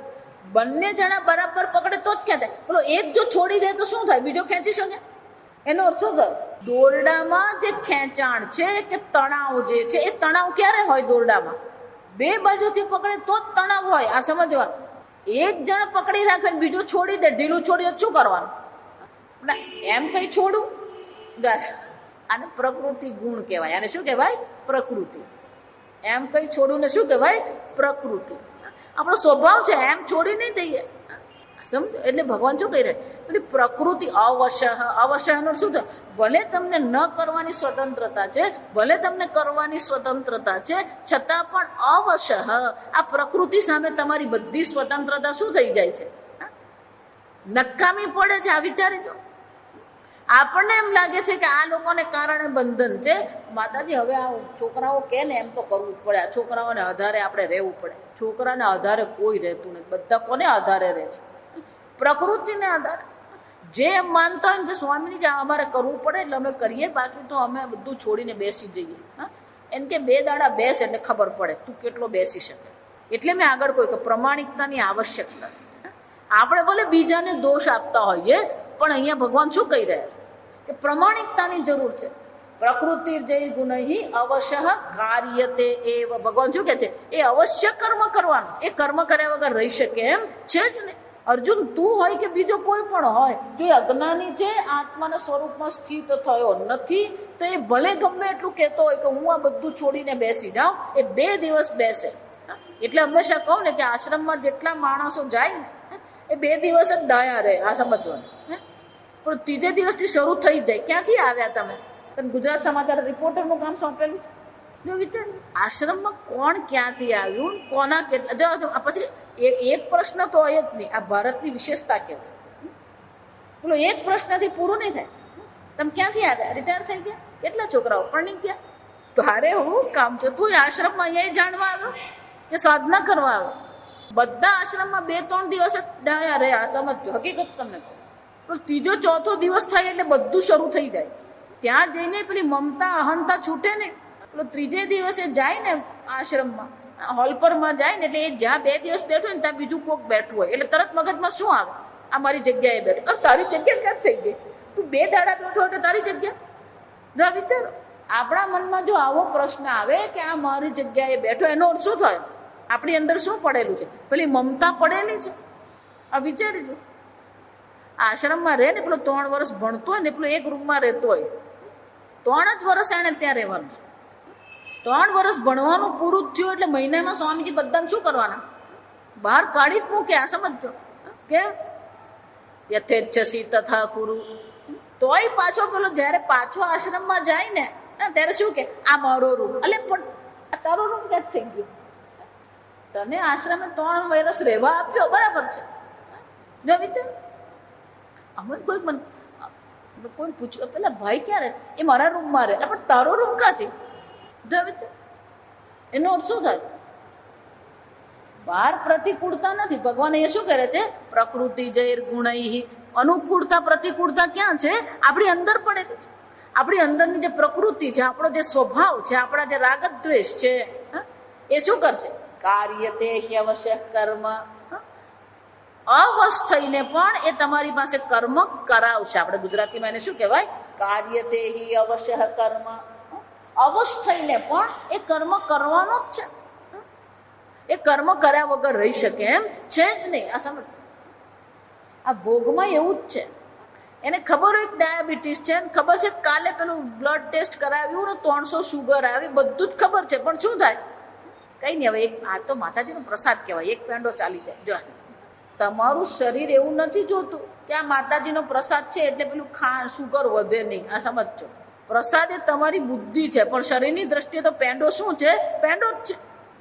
બંને જણા બરાબર પકડે તો જ ખેંચાય. પેલો એક જો છોડી દે તો શું થાય? બીજો ખેંચી શકે? એનો અર્થ શું થાય? દોરડામાં જે ખેંચાણ છે કે તણાવ જે છે એ તણાવ ક્યારે હોય? દોરડામાં બે બાજુથી પકડે તો જ તણાવ હોય. આ સમજવાનું. એક જણ પકડી રાખે ને બીજો છોડી દે, ઢીલું છોડી દે, શું કરવાનું? એમ કઈ છોડું? આને પ્રકૃતિ ગુણ કહેવાય. આને શું કહેવાય? પ્રકૃતિ. એમ કઈ છોડું ને શું કહેવાય? પ્રકૃતિ. આપણો સ્વભાવ છે, એમ છોડી નહીં દઈએ. સમજો? એટલે ભગવાન શું કહી રહ્યા? પેલી પ્રકૃતિ અવશ્ય. અવશ્યનો શું થાય? ભલે તમને ન કરવાની સ્વતંત્રતા છે, ભલે તમને કરવાની સ્વતંત્રતા છે, છતાં પણ અવશ્ય આ પ્રકૃતિ સામે તમારી બધી સ્વતંત્રતા શું થઈ જાય છે? નકામી પડે છે. આ વિચારી દો. આપણને એમ લાગે છે કે આ લોકોને કારણે બંધન છે. માતાજી, હવે આ છોકરાઓ કે ને એમ તો કરવું જ પડે. આ છોકરાઓને આધારે આપણે રહેવું પડે. છોકરાને આધારે કોઈ રહેતું નથી. બધા કોને આધારે રહે છે? પ્રકૃતિને આધારે. જે એમ માનતા હોય ને કે સ્વામીજી જે અમારે કરવું પડે એટલે અમે કરીએ, બાકી તો અમે બધું છોડીને બેસી જઈએ. એમ કે 2 દાડા બેસ એટલે ખબર પડે તું કેટલો બેસી શકે. એટલે મેં આગળ કહ્યું કે પ્રમાણિકતાની આવશ્યકતા છે. આપણે ભલે બીજાને દોષ આપતા હોઈએ, પણ અહીંયા ભગવાન શું કહી રહ્યા છે? કે પ્રમાણિકતાની જરૂર છે. પ્રકૃતિ જય ગુણહી અવશ્ય કાર્યતે એવ. ભગવાન શું કહે છે? એ અવશ્ય કર્મ કરવાનું. એ કર્મ કર્યા વગર રહી શકે એમ છે જ ને. અર્જુન, તું હોય કે બીજો કોઈ પણ હોય, જો એ અજ્ઞાની છે, આત્માના સ્વરૂપમાં સ્થિત થયો નથી, તો એ ભલે ગમે એટલું કહેતો હોય કે હું આ બધું છોડીને બેસી જાઉં, એ 2 દિવસ બેસે. એટલે હંમેશા કહું ને કે આશ્રમમાં જેટલા માણસો જાય ને એ 2 દિવસ જ ડાયા રહે. આ સમજવાનું. પણ ત્રીજે દિવસથી શરૂ થઈ જાય. ક્યાંથી આવ્યા તમે? ગુજરાત સમાચાર રિપોર્ટરનું કામ સોંપેલું છે. જો વિચાર, આશ્રમમાં કોણ ક્યાંથી આવ્યું, કોના કેટલા. પછી એક પ્રશ્ન તો હોય જ નહીં. આ ભારતની વિશેષતા કહેવાય. પેલો એક પ્રશ્નથી પૂરું નહીં થાય. તમે ક્યાંથી આવ્યા? રિટાયર થઈ ગયા? કેટલા છોકરાઓ પરણી ગયા? તારે હું કામ છે? તું આશ્રમમાં અહીંયા જાણવા આવ્યો કે સાધના કરવા આવ્યો? બધા આશ્રમમાં 2-3 દિવસ જ ડાયા રહ્યા. સમજો, હકીકત તમને કહું. પણ ત્રીજો ચોથો દિવસ થાય એટલે બધું શરૂ થઈ જાય. ત્યાં જઈને પેલી મમતા અહંતા છૂટે ને. પેલો ત્રીજે દિવસે જાય ને આશ્રમમાં, હોલપરમાં જાય ને, એટલે એ જ્યાં 2 દિવસ બેઠો ને ત્યાં બીજું કોક બેઠું હોય એટલે તરત મગજમાં શું આવે? આ મારી જગ્યાએ બેઠો. તારી જગ્યા ક્યાં થઈ ગઈ? તું 2 દાડા બેઠો એટલે તારી જગ્યા. જો વિચારો, આપણા મનમાં જો આવો પ્રશ્ન આવે કે આ મારી જગ્યાએ બેઠો, એનો અર્થ શું થાય? આપણી અંદર શું પડેલું છે? પેલી મમતા પડેલી છે. આ વિચારી લો. આશ્રમમાં રહે ને, પેલો 3 વર્ષ ભણતો હોય ને, પેલો એક રૂમમાં રહેતો હોય, 3 જ વર્ષ એને ત્યાં રહેવાનું. 3 વર્ષ ભણવાનું પૂરું થયું એટલે મહિનામાં સ્વામીજી બધાને શું કરવાના? બહાર કાઢી જ મૂકે. આ સમજો કે યથેચ્છસી તથા કુરુ. તોય પાછો પેલો જયારે પાછો આશ્રમમાં જાય ને ત્યારે શું કે આ મારો રૂમ. એટલે પણ તારો રૂમ ક્યાંક થઈ ગયો? તને આશ્રમે 3 વર્ષ રહેવા આપ્યો, બરાબર છે. જો વિચાર, હમણાં કોઈ પૂછ્યું પેલા ભાઈ ક્યાં રહે? એ મારા રૂમમાં રહે. પણ તારો રૂમ ક્યાંથી? જો વિચાર, એનો અર્થ શું થાય? બહાર પ્રતિકૂળતા નથી. ભગવાન એ શું કરે છે? પ્રકૃતિ જૈર ગુણૈ. અનુકૂળતા પ્રતિકૂળતા ક્યાં છે? આપણી અંદર પડેલી છે. આપણી અંદરની જે પ્રકૃતિ છે, આપણો જે સ્વભાવ છે, આપણા જે રાગ દ્વેષ છે, એ શું કરશે? કાર્યતે અવશ્ય કર્મ. અવશ થઈને પણ એ તમારી પાસે કર્મ કરાવશે. આપણે ગુજરાતીમાં એને શું કહેવાય? કાર્યતે અવશ્ય કર્મ. અવશ થઈને પણ એ કર્મ કરવાનો જ છે. એ કર્મ કર્યા વગર રહી શકે એમ છે જ નહીં. આ સમજ, આ ભોગમાં એવું જ છે. એને ખબર હોય ડાયાબિટીસ છે, ખબર છે કાલે પેલું બ્લડ ટેસ્ટ કરાવ્યું ને 300 શુગર આવી, બધું જ ખબર છે, પણ શું થાય? કઈ નહીં. હવે આ તો માતાજીનો પ્રસાદ કહેવાય, એક પેંડો ચાલી જાય. જો તમારું શરીર એવું નથી જોતું કે આ માતાજીનો પ્રસાદ છે એટલે પેલું શુગર વધે નહીં. આ સમજજો, પ્રસાદ એ તમારી બુદ્ધિ છે, પણ શરીરની દ્રષ્ટિએ તો પેંડો શું છે? પેંડો જ છે.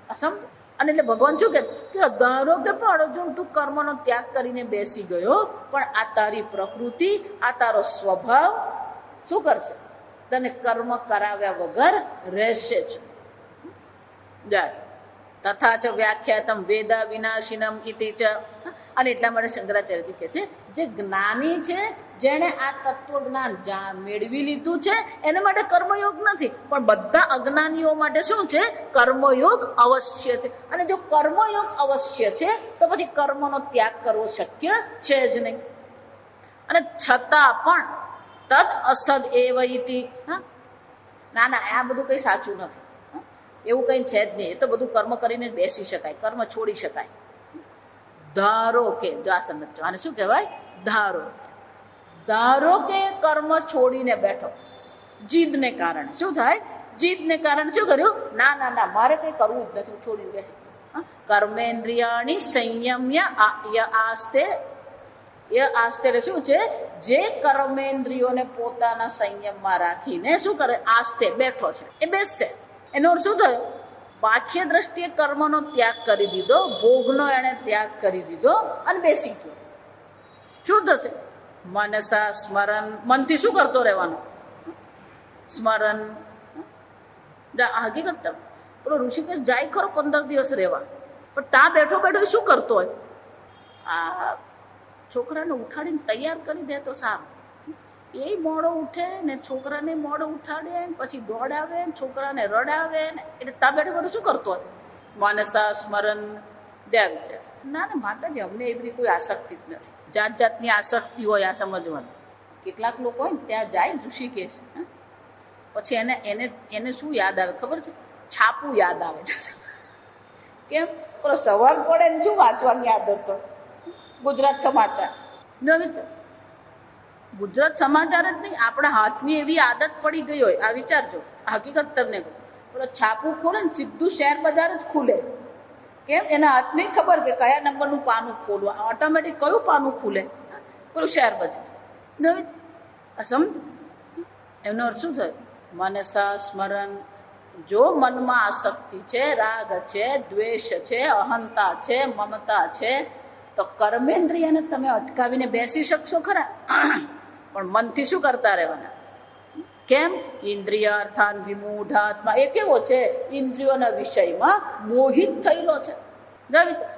આ સમજ. અને એટલે ભગવાન શું કે ધારો કે પણ અર્જુન તું કર્મનો ત્યાગ કરીને બેસી ગયો, પણ આ તારી પ્રકૃતિ, આ તારો સ્વભાવ શું કરશે? તને કર્મ કરાવ્યા વગર રહેશે જ. તથા ચ વ્યાખ્યાતમ વેદા વિનાશિનમ ઇતિ ચ. અને એટલા માટે શંકરાચાર્યજી કહે છે જે જ્ઞાની છે, જેણે આ તત્વજ્ઞાન મેળવી લીધું છે, એના માટે કર્મયોગ નથી, પણ બધા અજ્ઞાનીઓ માટે શું છે? કર્મયોગ અવશ્ય છે. અને જો કર્મયોગ અવશ્ય છે તો પછી કર્મનો ત્યાગ કરવો શક્ય છે જ નહીં. અને છતાં પણ તદ અસદ એવ ઇતિ. ના ના, આ બધું કઈ સાચું નથી, એવું કઈ છે જ નહીં. એ તો બધું કર્મ કરીને બેસી શકાય, કર્મ છોડી શકાય. ધારો કે, જો આ સમજો, આને શું કહેવાય? ધારો કે કર્મ છોડીને બેઠો, જીદને કારણે શું થાય? જીદને કારણે શું કર્યું? ના ના ના, મારે કઈ કરવું જ નથી, છોડીને બેસી. કર્મેન્દ્રિયાણી સંયમ્ય આસ્તે. એ આસ્તે શું છે? જે કર્મેન્દ્રિયોને પોતાના સંયમમાં રાખીને શું કરે? આસ્તે બેઠો છે, એ બેસશે. એનો અર્થ શું થયો? બાહ્ય દ્રષ્ટિએ કર્મનો ત્યાગ કરી દીધો, ભોગનો એને ત્યાગ કરી દીધો અને બેસી ગયો. શું થશે? મનસા સ્મરણ. મનથી શું કરતો રહેવાનો? સ્મરણ. હકીકત પેલો ઋષિકેશ જાય ખરો 15 દિવસ રહેવા, પણ ત્યાં બેઠો બેઠો શું કરતો હોય? આ છોકરાને ઉઠાડીને તૈયાર કરી દે તો સારું. એ મોડો ઉઠે ને છોકરાને મોડો ઉઠાડે, પછી દોડાવે, છોકરાને રડાવે, એટલે તા બેઠો બેઠો શું કરતો હોય? માનસા સ્મરણ દયા વિચાર. ના ના માતાજી, અમને એવી કોઈ આસક્તિ જ નથી. જાત જાતની આસક્તિ હોય, આ સમજવાનું. કેટલાક લોકો હોય ને ત્યાં જાય ઋષિકેશ, પછી એને શું યાદ આવે ખબર છે? છાપું યાદ આવે છે. કેમ? પેલો સવાર પડે ને શું વાંચવાની આદત હોય? ગુજરાત સમાચાર. ગુજરાત સમાચાર જ નહીં, આપણા હાથની એવી આદત પડી ગઈ હોય. આ વિચારજો, હકીકત તમને કહું. પેલો છાપું ખોલે ને સીધું શેર બજાર જ ખુલે. કેમ? એના હાથની ખબર કે કયા નંબરનું પાનું ખોલવું, ઓટોમેટિક કયું પાનું ખુલે? પેલું શેર બજાર. સમજ? એનો અર્થ શું થયો? મનસા સ્મરણ. જો મનમાં આસક્તિ છે, રાગ છે, દ્વેષ છે, અહંતા છે, મમતા છે, તો કર્મેન્દ્રિયને તમે અટકાવીને બેસી શકશો ખરા, પણ મનથી શું કરતા રહેવાના? કેમ? ઇન્દ્રિયાર્થાન વિમૂઢાત્મા. એ કેવો છે? ઇન્દ્રિયોના વિષયમાં મોહિત થયેલો છે.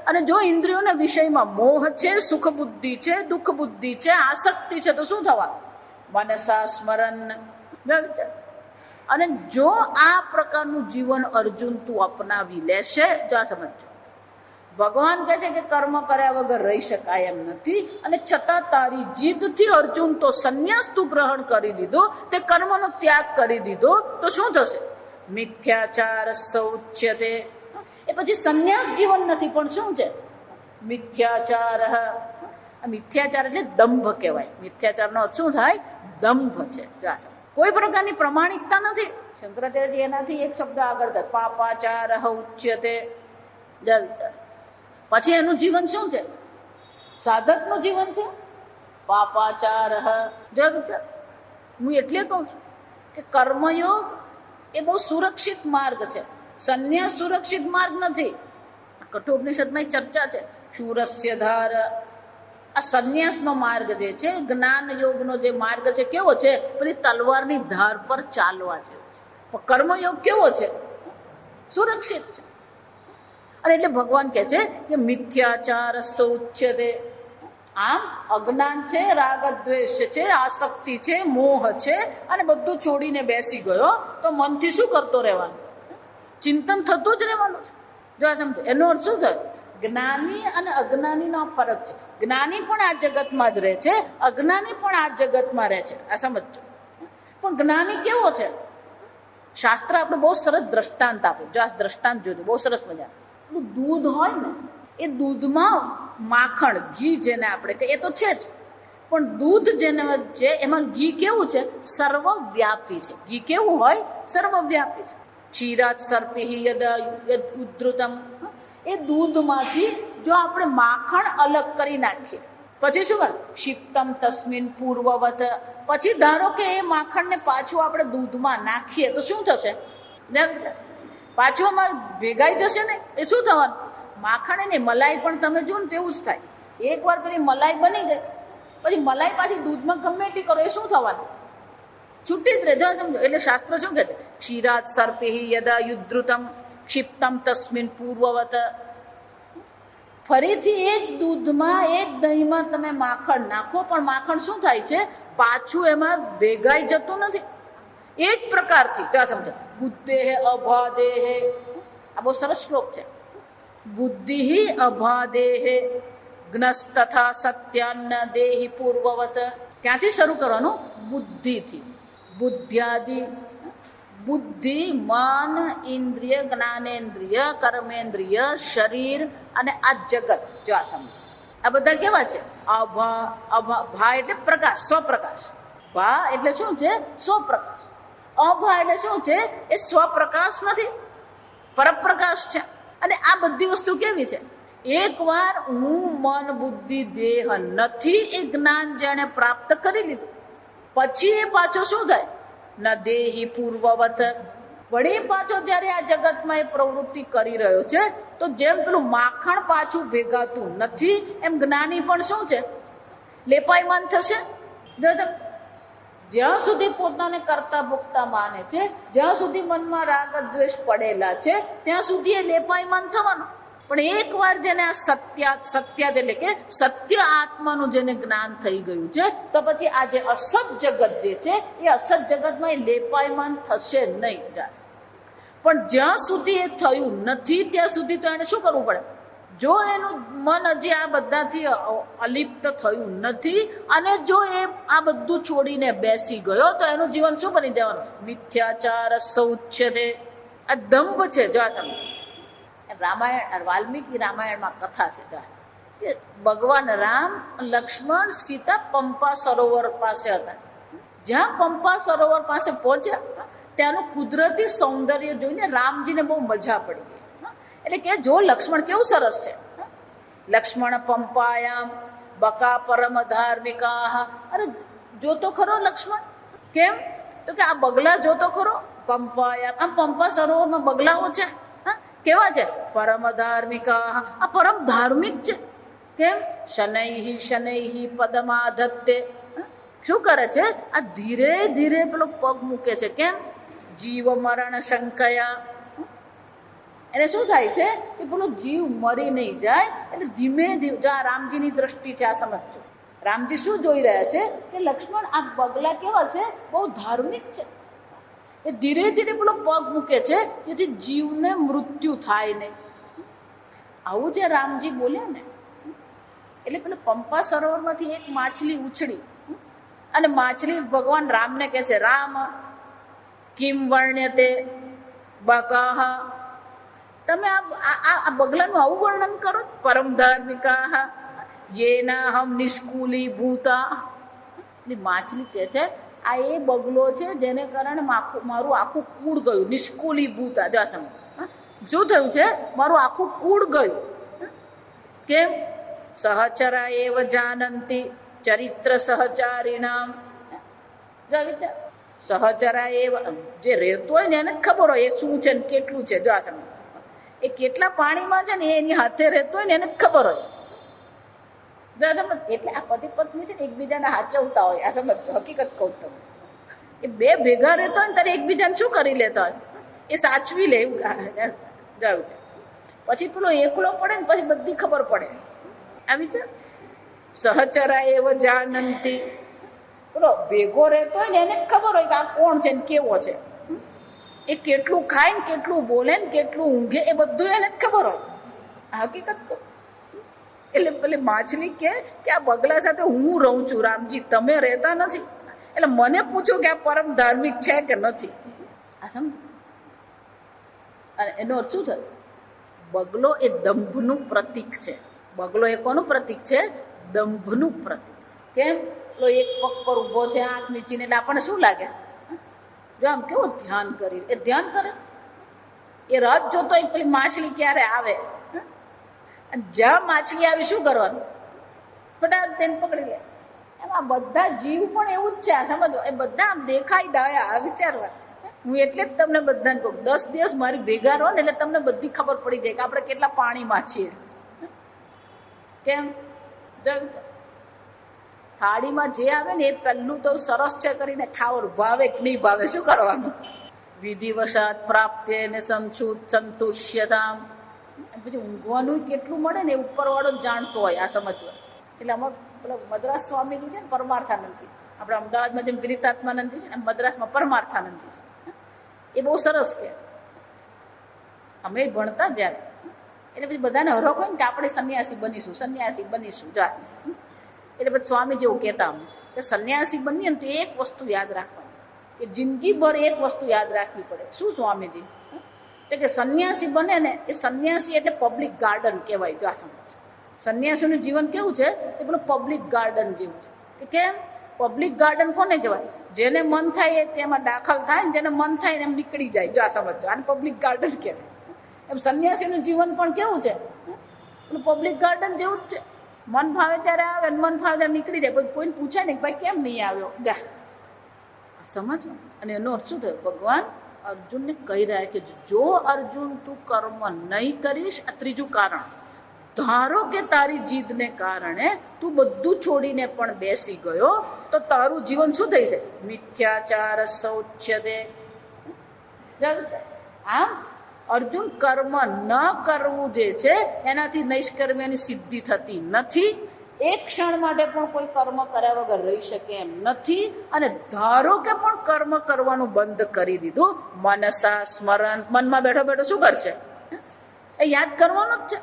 અને જો ઇન્દ્રિયોના વિષયમાં મોહ છે, સુખ બુદ્ધિ છે, દુઃખ બુદ્ધિ છે, આસક્તિ છે, તો શું થવા? મનસા સ્મરણ. અને જો આ પ્રકારનું જીવન અર્જુન તું અપનાવી લેશે, જો આ સમજો, ભગવાન કહે છે કે કર્મ કર્યા વગર રહી શકાય એમ નથી, અને છતાં તારી જીદથી અર્જુન તો સંન્યાસ તું ગ્રહણ કરી દીધો, તે કર્મનો ત્યાગ કરી દીધો, તો શું થશે? મિથ્યાચાર સૌચ્યતે. એ પછી સંન્યાસ જીવન નથી, પણ શું છે? મિથ્યાચાર. મિથ્યાચાર એટલે દંભ કહેવાય. મિથ્યાચારનો અર્થ શું થાય? દંભ છે. કોઈ પ્રકારની પ્રમાણિકતા નથી. શંકરાચાર્યજી એનાથી એક શબ્દ આગળ કરે, પાપાચાર ઉચ્યતે. પછી એનું જીવન શું છે? સાધકનું જીવન છે પાપાચાર. હું એટલે કહું છું કે કર્મયોગ એ બહુ સુરક્ષિત માર્ગ છે, સંન્યાસ સુરક્ષિત માર્ગ નથી. કઠોપનિષદમાં ચર્ચા છે. શૂરસ્ય ધાર. આ સંન્યાસનો માર્ગ જે છે, જ્ઞાન યોગનો જે માર્ગ છે, કેવો છે? પેલી તલવારની ધાર પર ચાલવા જેવો છે. પણ કર્મયોગ કેવો છે? સુરક્ષિત છે. અને એટલે ભગવાન કહે છે કે મિથ્યાચાર સૌચ્યતે. આમ અજ્ઞાન છે, રાગ દ્વેષ છે, આસક્તિ છે, મોહ છે, અને બધું છોડીને બેસી ગયો, તો મનથી શું કરતો રહેવાનું? ચિંતન થતું જ રહેવાનું છે. જો આ સમજો, એનો અર્થ શું થયો? જ્ઞાની અને અજ્ઞાનીનો ફરક છે. જ્ઞાની પણ આ જગતમાં જ રહે છે, અજ્ઞાની પણ આ જગતમાં રહે છે. આ સમજો. પણ જ્ઞાની કેવો છે? શાસ્ત્ર આપણે બહુ સરસ દ્રષ્ટાંત આપ્યું. જો આ દ્રષ્ટાંત જોજો, બહુ સરસ મજા. દૂધ હોય ને એ દૂધમાં માખણ ઘી જેને આપણે કહીએ એ તો છે જ, પણ દૂધ જેને છે એમાં ઘી કેવું છે? સર્વવ્યાપી છે. ઘી કેવું હોય? સર્વવ્યાપી છે. ક્ષીરાત સર્પિહિ યદા ઉદ્ધૃતમ, એ દૂધમાંથી જો આપણે માખણ અલગ કરી નાખીએ પછી શું કરે? ક્ષિપ્તમ તસ્મિન પૂર્વવત, પછી ધારો કે એ માખણને પાછું આપણે દૂધમાં નાખીએ તો શું થશે? પાછું આમાં ભેગાઈ જશે ને, એ શું થવાનું? માખણ ને મલાઈ પણ તમે જો ને તેવું જ થાય. એકવાર પેલી મલાઈ બની ગઈ પછી મલાઈ પાછી દૂધમાં ગમે એટલી કરો એ શું થવાનું? છૂટી જ રહે. જો સમજો, એટલે શાસ્ત્ર શું કહે છે? ક્ષીરાત સર્પિહિ યદા યુદ્ધૃતમ ક્ષિપ્તમ તસ્મિન પૂર્વવત. ફરીથી એ જ દૂધમાં એ જ દહીંમાં તમે માખણ નાખો, પણ માખણ શું થાય છે? પાછું એમાં ભેગાઈ જતું નથી. એ જ પ્રકારથી સમજો, બુદ્ધેહે અભાદેહે, આ બહુ સરસ શ્લોક છે. બુદ્ધિ અભાદેહે જ્ઞસ્તથા સત્યાન્ન દેહી પૂર્વવત. ક્યાંથી શરૂ કરવાનું? બુદ્ધિથી. બુદ્ધ્યાદિ, બુદ્ધિ, મન, ઇન્દ્રિય, જ્ઞાનેન્દ્રિય, કર્મેન્દ્રિય, શરીર અને આ જગત. જો આ સમજો, આ બધા કેવા છે? ભા એટલે પ્રકાશ, સ્વપ્રકાશ. ભા એટલે શું છે? સ્વપ્રકાશ. અભા એટલે શું છે? એ સ્વપ્રકાશ નથી, પરપ્રકાશ છે. અને આ બધી વસ્તુ કેવી છે? એકવાર હું મન બુદ્ધિ દેહ નથી એ જ્ઞાન જેણે પ્રાપ્ત કરી લીધું પછી એ પાછો શું થાય? ન દેહી પૂર્વવત. વળી પાછો જયારે આ જગતમાં એ પ્રવૃત્તિ કરી રહ્યો છે તો જેમ પેલું માખણ પાછું ભેગાતું નથી એમ જ્ઞાની પણ શું છે? લેપાયમાન થશે. જ્યાં સુધી પોતાને કરતા ભોગતા માને છે, જ્યાં સુધી મનમાં રાગ દ્વેષ પડેલા છે ત્યાં સુધી એ લેપાયમાન થવાનું. પણ એકવાર જેને આ સત્યાત એટલે કે સત્ય આત્માનું જેને જ્ઞાન થઈ ગયું છે તો પછી આ જે અસત જગત જે છે એ અસત જગતમાં એ લેપાયમાન થશે નહીં. પણ જ્યાં સુધી એ થયું નથી ત્યાં સુધી તો એને શું કરવું પડે? જો એનું મન હજી આ બધાથી અલિપ્ત થયું નથી અને જો એ આ બધું છોડીને બેસી ગયો તો એનું જીવન શું બની જવાનું? મિથ્યાચાર સૌચ્યતે. આ દંભ છે. જો આ સમજ, રામાયણ, વાલ્મીકી રામાયણમાં કથા છે કે ભગવાન રામ, લક્ષ્મણ, સીતા પંપા સરોવર પાસે હતા. જ્યાં પંપા સરોવર પાસે પહોંચ્યા ત્યાંનું કુદરતી સૌંદર્ય જોઈને રામજીને બહુ મજા પડી ગઈ. એટલે કે જો લક્ષ્મણ કેવું સરસ છે. લક્ષ્મણ પંપાયામ બકા પરમ ધાર્મિકા. અરે જોતો ખરો લક્ષ્મણ. કેમ? તો કે આ બગલા જોતો ખરો. પંપાયામ, આમ પંપા સરોવરમાં બગલાઓ છે. કેવા છે? પરમ ધાર્મિકા. આ પરમ ધાર્મિક છે. કેમ? શનૈહિ શનૈહિ પદમાધત્તે. શું કરે છે? આ ધીરે ધીરે પેલો પગ મૂકે છે. કેમ? જીવ મરણ શંકયા. એને શું થાય છે કે પેલો જીવ મરી નહીં જાય એટલે ધીમે ધીમે. જો આ રામજીની દ્રષ્ટિ છે, આ સમજજો. રામજી શું જોઈ રહ્યા છે કે લક્ષ્મણ આ બગલા કેવા છે? બહુ ધાર્મિક છે. એ ધીરે ધીરે પેલો પગ મૂકે છે જેથી જીવને મૃત્યુ થાય નહીં. આવું જે રામજી બોલ્યા ને એટલે પેલો પંપા સરોવરમાંથી એક માછલી ઉછળી અને માછલી ભગવાન રામને કહે છે, રામ કિમ વર્ણ્યતે બકાહ. તમે આ બગલાનું આવું વર્ણન કરો. પરમ ધાર્મિકા યેના હમ નિષ્કુલી ભૂતા. માછલી કહે છે આ એ બગલો છે જેને કારણે મારું આખું કુળ ગયું. નિષ્કુલી ભૂતા. જો સમજ શું થયું છે? મારું આખું કુળ ગયું. કેમ? સહચરા એવ જાનંતી ચરિત્ર સહચારીણામ. સહચરા એવ, જે રહેતો હોય ને એને ખબર હોય એ શું છે ને કેટલું છે. જો આ સમજ, એ કેટલા પાણીમાં છે ને એની હાથે રહેતો હોય ને એને જ ખબર હોય. એટલે આ પતિ પત્ની છે ને એકબીજાને હાચવતા હોય. આ સમજો, હકીકત કહું તમને. એ બે ભેગા રહેતા હોય ને ત્યારે એકબીજાને શું કરી લેતા હોય? એ સાચવી લે એવું જાવ. પછી પેલો એકલો પડે ને પછી બધી ખબર પડે. આવી છે સહચરા એવ જાનંતી. પેલો ભેગો રહેતો હોય ને એને જ ખબર હોય કે આ કોણ છે ને કેવો છે. એ કેટલું ખાય ને કેટલું બોલે ને કેટલું ઊંઘે એ બધું એને જ ખબર હોય. હકીકત કહું. એટલે પેલી માછલી કે આ બગલા સાથે હું રહું છું રામજી, તમે રહેતા નથી. એટલે મને પૂછો કે આ પરમ ધાર્મિક છે કે નથી. આ સમજ. અને એનો અર્થ શું થયો? બગલો એ દંભનું પ્રતીક છે. બગલો એ કોનું પ્રતીક છે? દંભનું પ્રતીક. કેમ? પેલો એક પગ પર ઉભો છે, આંખ નીચીને, એટલે આપણને શું લાગે? જો આમ કેવું ધ્યાન કરી, એ ધ્યાન કરે. એ રથ જોતો એક પેલી માછલી ક્યારે આવે, અને જ્યાં માછલી આવી શું કરવાનું? ફટાફટ તેને પકડી લે. એમાં બધા જીવ પણ એવું જ છે. આ સમજો, એ બધા આમ દેખાય ડાયા. વિચારવા, હું એટલે જ તમને બધાને કહું, 10 દિવસ મારી ભેગા રહો ને એટલે તમને બધી ખબર પડી જાય કે આપણે કેટલા પાણીમાં છીએ. કેમ? થાળીમાં જે આવે ને એ પહેલું તો સરસ છે કરીને ખાવાનું, ભાવે કે નહીં ભાવે શું કરવાનું? વિધિવશાત પ્રાપ્ય ને સંતુષ્યતા. પછી ઊંઘવાનું કેટલું મળે ને એ ઉપરવાળો જ જાણતો હોય. આ સમજવા એટલે અમારે પેલા મદ્રાસ સ્વામીજી છે ને, પરમાર્થાનંદજી, આપણે અમદાવાદમાં જેમ ગિરિતાત્માનંદજી છે ને, મદ્રાસમાં પરમાર્થાનંદજી છે. એ બહુ સરસ કે અમે ભણતા જ્યારે, એટલે પછી બધાને હરખ હોય ને કે આપણે સંન્યાસી બનીશું. જા એટલે પછી સ્વામી જેવું કહેતા અમને કે સંન્યાસી બનીએ ને તો એક વસ્તુ યાદ રાખવાની, કે જિંદગીભર એક વસ્તુ યાદ રાખવી પડે. શું સ્વામીજી? કે સંન્યાસી બને ને, એ સંન્યાસી એટલે પબ્લિક ગાર્ડન કહેવાય. જા સમજ, સંન્યાસીનું જીવન કેવું છે? એ પેલું પબ્લિક ગાર્ડન જેવું છે. કે કેમ? પબ્લિક ગાર્ડન કોને કહેવાય? જેને મન થાય એ તેમાં દાખલ થાય ને જેને મન થાય ને એમ નીકળી જાય. જા સમજો, આને પબ્લિક ગાર્ડન કહેવાય. એમ સંન્યાસીનું જીવન પણ કેવું છે? પેલું પબ્લિક ગાર્ડન જેવું જ છે. મન ભાવે ત્યારે આવે ને મન ભાવે ત્યારે નીકળી જાય. પછી કોઈને પૂછે ને ભાઈ કેમ નહીં આવ્યો, જા સમજો. અને એનો અર્થ શું થયો? ભગવાન અર્જુનને કહી રહ્યા કે જો અર્જુન તું કર્મ નહીં કરીશ, આ ત્રીજું કારણ, ધારો કે તારી જીદને કારણે તું બધું છોડીને પણ બેસી ગયો, તો તારું જીવન શું થઈ છે? મિથ્યાચાર સૌચ્યતે. આમ અર્જુન, કર્મ ન કરવું જે છે એનાથી નૈષ્કર્મ્યની સિદ્ધિ થતી નથી. એક ક્ષણ માટે પણ કોઈ કર્મ કર્યા વગર રહી શકે એમ નથી. અને ધારો કે પણ કર્મ કરવાનું બંધ કરી દીધું, મનસા સ્મરણ, મનમાં બેઠો બેઠો શું કરશે? એ યાદ કરવાનું જ છે.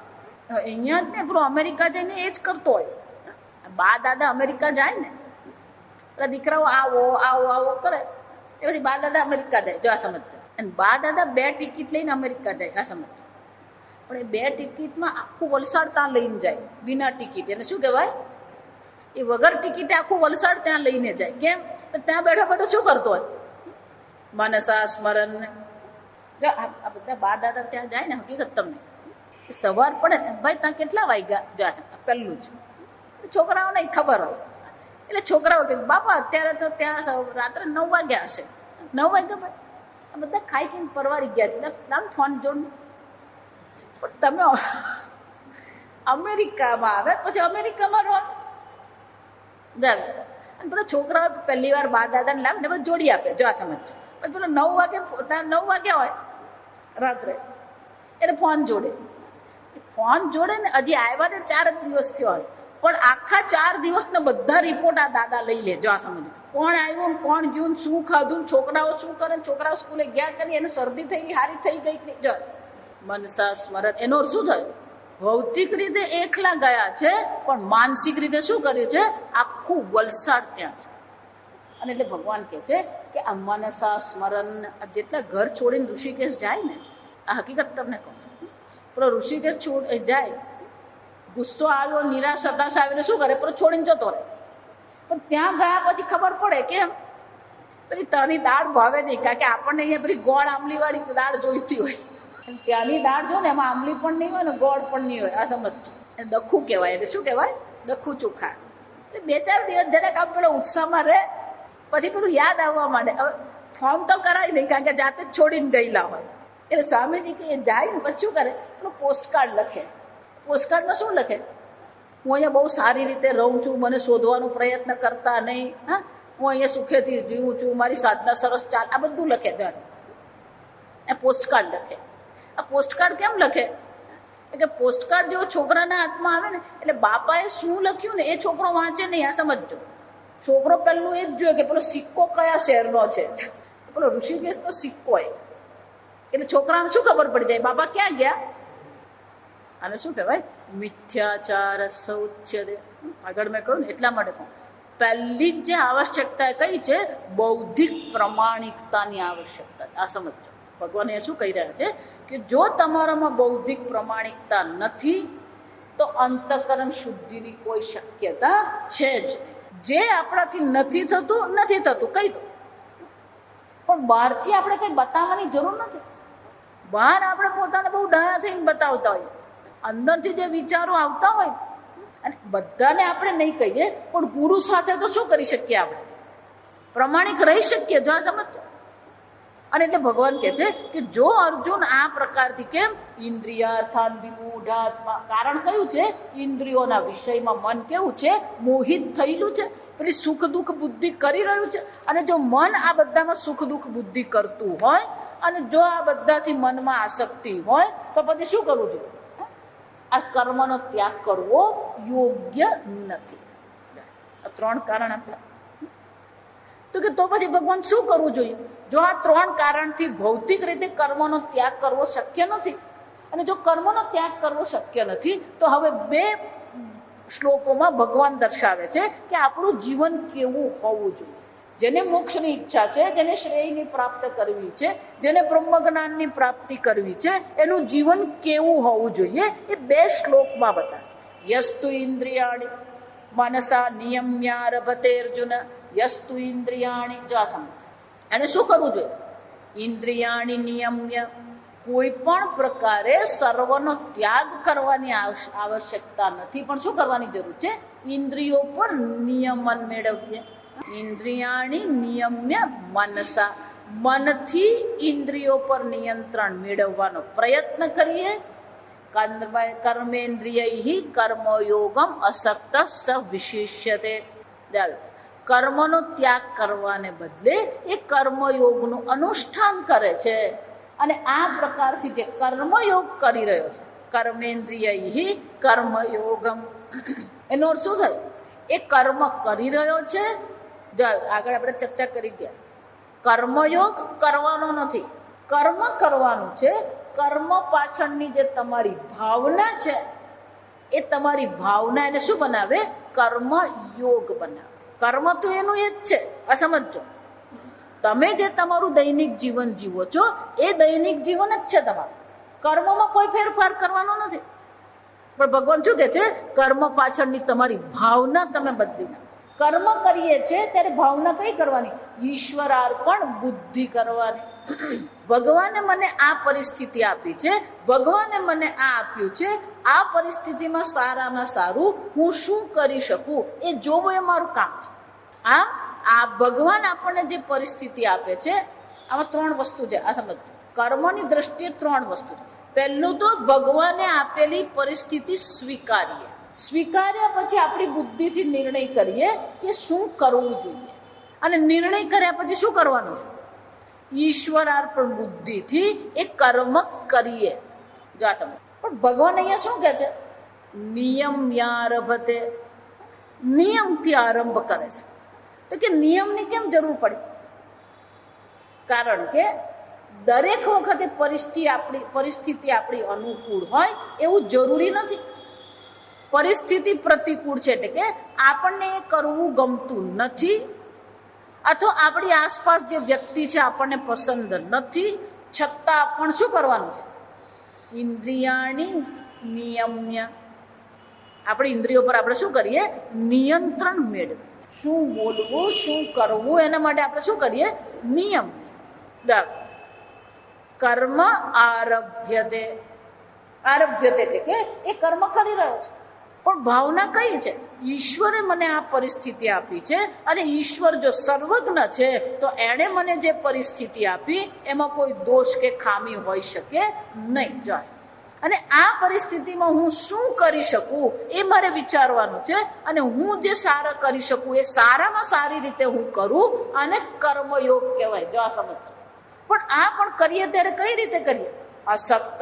અહીંયા જ ને પેલો અમેરિકા જઈને એ જ કરતો હોય. બા દાદા અમેરિકા જાય ને, પેલા દીકરાઓ આવો આવો આવો કરે, એ પછી બા દાદા અમેરિકા જાય. જો આ સમજજો. અને બા દાદા 2 ટિકિટ લઈને અમેરિકા જાય. આ સમજજો. પણ એ 2 ટિકિટમાં આખું વલસાડ ત્યાં લઈને જાય, વિના ટિકિટ. એને શું કહેવાય? એ વગર ટિકિટે આખું વલસાડ ત્યાં લઈને જાય. કેમ? ત્યાં બેઠો બેઠો શું કરતો હોય? મનસા સ્મરણ. આ બધા બા દાદા ત્યાં જાય ને, હકીકત તમને સવાર પડે ને, ભાઈ ત્યાં કેટલા વાગ્યા? જા પહેલું જ છોકરાઓને ખબર હોય. એટલે છોકરાઓ કે બાપા અત્યારે તો ત્યાં રાત્રે 9 વાગ્યા હશે. 9 વાગ્યા ભાઈ આ બધા ખાઈ ખીને પરવારી ગયા છે. ફોન જોડ. પણ તમે અમેરિકામાં આવે પછી અમેરિકામાં રહો. અને પેલા છોકરાઓ પહેલી વાર બા દાદાને લાવે ને જોડી આપે. જો આ સમજ. પછી પેલો 9 વાગે, 9 વાગ્યા હોય રાત્રે, એને ફોન જોડે. ફોન જોડે ને, હજી આવ્યા ને 4 જ દિવસ થયો હોય, પણ આખા 4 દિવસના બધા રિપોર્ટ આ દાદા લઈ લે. જો આ સમજ. કોણ આવ્યું, કોણ ગયું, શું ખાધું, છોકરાઓ શું કરે, છોકરાઓ સ્કૂલે ગયા કરી, એને શરદી થઈ ગઈ, હારી થઈ ગઈ. જો મનસા સ્મરણ. એનો શું થયું? ભૌતિક રીતે એકલા ગયા છે, પણ માનસિક રીતે શું કર્યું છે? આખું વલસાડ ત્યાં છે. અને એટલે ભગવાન કહે છે કે આ મનસા સ્મરણ, જેટલા ઘર છોડીને ઋષિકેશ જાય ને, આ હકીકત તમને કહું, પેલો ઋષિકેશ જાય, ગુસ્સો આવ્યો, નિરાશ હતાશ આવીને શું કરે? પેલો છોડીને જતો રહે. પણ ત્યાં ગયા પછી ખબર પડે કે પેલી તની દાળ ભાવે નહીં, કારણ કે આપણને અહીંયા પેલી ગોળ આંબલી વાળી દાળ જોઈતી હોય. ત્યાંની દાળ જો ને, એમાં આંબલી પણ નહીં હોય ને ગોળ પણ નહીં હોય. આ સમજ. દખું કહેવાય. એટલે શું કહેવાય? દખું ચોખા. એટલે 2-4 દિવસ જરાક આમ પેલો ઉત્સાહમાં રહે, પછી પેલું યાદ આવવા માંડે. હવે ફોર્મ તો કરાય નહીં, કારણ કે જાતે જ છોડીને ગયેલા હોય. એટલે સ્વામીજી કે એ જાય ને પછી શું કરે? પેલું પોસ્ટકાર્ડ લખે. પોસ્ટકાર્ડમાં શું લખે? હું અહીંયા બહુ સારી રીતે રહું છું, મને શોધવાનો પ્રયત્ન કરતા નહીં, હા, હું અહીંયા સુખેથી જીવું છું, મારી સાધના સરસ ચાલ, આ બધું લખે. એ પોસ્ટકાર્ડ લખે. આ પોસ્ટકાર્ડ કેમ લખે? કે પોસ્ટકાર્ડ જેવો છોકરાના હાથમાં આવે ને, એટલે બાપાએ શું લખ્યું ને એ છોકરો વાંચે નહીં. આ સમજજો. છોકરો પેલું એ જ જોઈએ કે પેલો સિક્કો કયા શહેરનો છે. પેલો ઋષિકેશ તો સિક્કો હોય. એટલે છોકરાને શું ખબર પડી જાય? બાપા ક્યાં ગયા? અને શું કહેવાય? મિથ્યાચાર સૌચ્યતે. આગળ મેં કહ્યું ને, એટલા માટે કહું, પહેલી જ જે આવશ્યકતા કઈ છે? બૌદ્ધિક પ્રમાણિકતાની આવશ્યકતા. આ સમજો. ભગવાન એ શું કહી રહ્યા છે કે જો તમારામાં બૌદ્ધિક પ્રમાણિકતા નથી તો અંતઃકરણ શુદ્ધિની કોઈ શક્યતા છે જ નહીં. જે આપણાથી નથી થતું કહી દો, પણ બહારથી આપણે કઈ બતાવવાની જરૂર નથી. બહાર આપણે પોતાને બહુ ડાયા થઈને બતાવતા હોઈએ, અંદરથી જે વિચારો આવતા હોય અને બધાને આપણે નહીં કહીએ, પણ ગુરુ સાથે તો શું કરી શકીએ? આપણે પ્રમાણિક રહી શકીએ. જો આ સમજો. અને એટલે ભગવાન કહે છે કે જો અર્જુન આ પ્રકારથી, કેમ ઇન્દ્રિયાર્થાન વિમૂઢાત્મા, કારણ કયું છે? ઇન્દ્રિયોના વિષયમાં મન કેવું છે? મોહિત થયેલું છે, પેલી સુખ દુઃખ બુદ્ધિ કરી રહ્યું છે. અને જો મન આ બધામાં સુખ દુઃખ બુદ્ધિ કરતું હોય અને જો આ બધાથી મનમાં આસક્તિ હોય તો પછી શું કરવું જોઈએ? આ કર્મનો ત્યાગ કરવો યોગ્ય નથી. આ 3 કારણ આપ્યા. તો પછી ભગવાન શું કરવું જોઈએ? જો આ 3 કારણથી ભૌતિક રીતે કર્મનો ત્યાગ કરવો શક્ય નથી, અને જો કર્મનો ત્યાગ કરવો શક્ય નથી, તો હવે 2 શ્લોકોમાં ભગવાન દર્શાવે છે કે આપણું જીવન કેવું હોવું જોઈએ. જેને મોક્ષની ઈચ્છા છે, જેને શ્રેયની પ્રાપ્ત કરવી છે, જેને બ્રહ્મ જ્ઞાનની પ્રાપ્તિ કરવી છે, એનું જીવન કેવું હોવું જોઈએ એ 2 શ્લોકમાં બતાવે. યસ્તુ ઇન્દ્રિયાણિ મનસા નિયમ્યારભતે અર્જુન, યસ્તુ ઇન્દ્રિયાણિ. જો આ સમજ, એને શું કરવું જોઈએ? ઇન્દ્રિયાણિ નિયમ્ય, કોઈ પણ પ્રકારે સર્વનો ત્યાગ કરવાની આવશ્યકતા નથી, પણ શું કરવાની જરૂર છે? ઇન્દ્રિયો પર નિયમન મેળવીએ. ઇન્દ્રિયાણિ નિયમ્ય મનસા, મનથી ઇન્દ્રિયો પર નિયંત્રણ મેળવવાનો પ્રયત્ન કરીએ. કર્મેન્દ્રિયૈ કર્મયોગમ અસક્ત સ વિશિષ્યતે. કર્મનો ત્યાગ કરવાને બદલે એ કર્મયોગનું અનુષ્ઠાન કરે છે. અને આ પ્રકારથી જે કર્મયોગ કરી રહ્યો છે, કર્મેન્દ્રિયૈ કર્મયોગમ, એનો અર્થ શું થાય? એ કર્મ કરી રહ્યો છે. આગળ આપણે ચર્ચા કરી ગયા, કર્મયોગ કરવાનો નથી, કર્મ કરવાનું છે. કર્મ પાછળની જે તમારી ભાવના છે, એ તમારી ભાવના એને શું બનાવે? કર્મ યોગ બનાવે. કર્મ તો એનું એ જ છે. આ સમજો, તમે જે તમારું દૈનિક જીવન જીવો છો એ દૈનિક જીવન જ છે તમારું. કર્મમાં કોઈ ફેરફાર કરવાનો નથી. પણ ભગવાન શું કહે છે? કર્મ પાછળની તમારી ભાવના તમે બદલી નાખો. કર્મ કરીએ છીએ ત્યારે ભાવના કઈ કરવાની? ઈશ્વરાર્પણ બુદ્ધિ કરવાની. ભગવાને મને આ પરિસ્થિતિ આપી છે, ભગવાને મને આ આપ્યું છે, આ પરિસ્થિતિમાં સારામાં સારું હું શું કરી શકું એ જોવું એ મારું કામ છે. આ ભગવાન આપણને જે પરિસ્થિતિ આપે છે, આમાં 3 વસ્તુ છે. આ સમજ, કર્મની દ્રષ્ટિએ 3 વસ્તુ છે. પહેલું તો ભગવાને આપેલી પરિસ્થિતિ સ્વીકાર્યા પછી આપણી બુદ્ધિથી નિર્ણય કરીએ કે શું કરવું જોઈએ. અને નિર્ણય કર્યા પછી શું કરવાનું છે? ઈશ્વરાર્પણ બુદ્ધિથી એ કર્મ કરીએ. જો આ સમજ. પણ ભગવાન અહીંયા શું કહે છે? નિયમ્યારભતે, નિયમથી આરંભ કરે છે. તો કે નિયમની કેમ જરૂર પડી? કારણ કે દરેક વખતે પરિસ્થિતિ આપણી અનુકૂળ હોય એવું જરૂરી નથી. પરિસ્થિતિ પ્રતિકૂળ છે, એટલે કે આપણને એ કરવું ગમતું નથી, અથવા આપણી આસપાસ જે વ્યક્તિ છે આપણને પસંદ નથી, છતાં પણ શું કરવાનું છે? ઇન્દ્રિયાણી નિયમ્ય, આપણી ઇન્દ્રિયો પર આપણે શું કરીએ? નિયંત્રણ મેળવીએ. શું બોલવું, શું કરવું, એના માટે આપણે શું કરીએ? નિયમ. કર્મ આરભ્યતે એટલે કે એ કર્મ કરી રહ્યો છે, પણ ભાવના કઈ છે? ઈશ્વરે મને આ પરિસ્થિતિ આપી છે, અને ઈશ્વર જો સર્વજ્ઞ છે તો એણે મને જે પરિસ્થિતિ આપી એમાં કોઈ દોષ કે ખામી હોઈ શકે નહીં. અને આ પરિસ્થિતિમાં હું શું કરી શકું એ મારે વિચારવાનું છે, અને હું જે સારા કરી શકું એ સારામાં સારી રીતે હું કરું, અને કર્મયોગ કહેવાય. જો આ સમજ. પણ આ પણ કરીએ ત્યારે કઈ રીતે કરીએ? અસક્ત,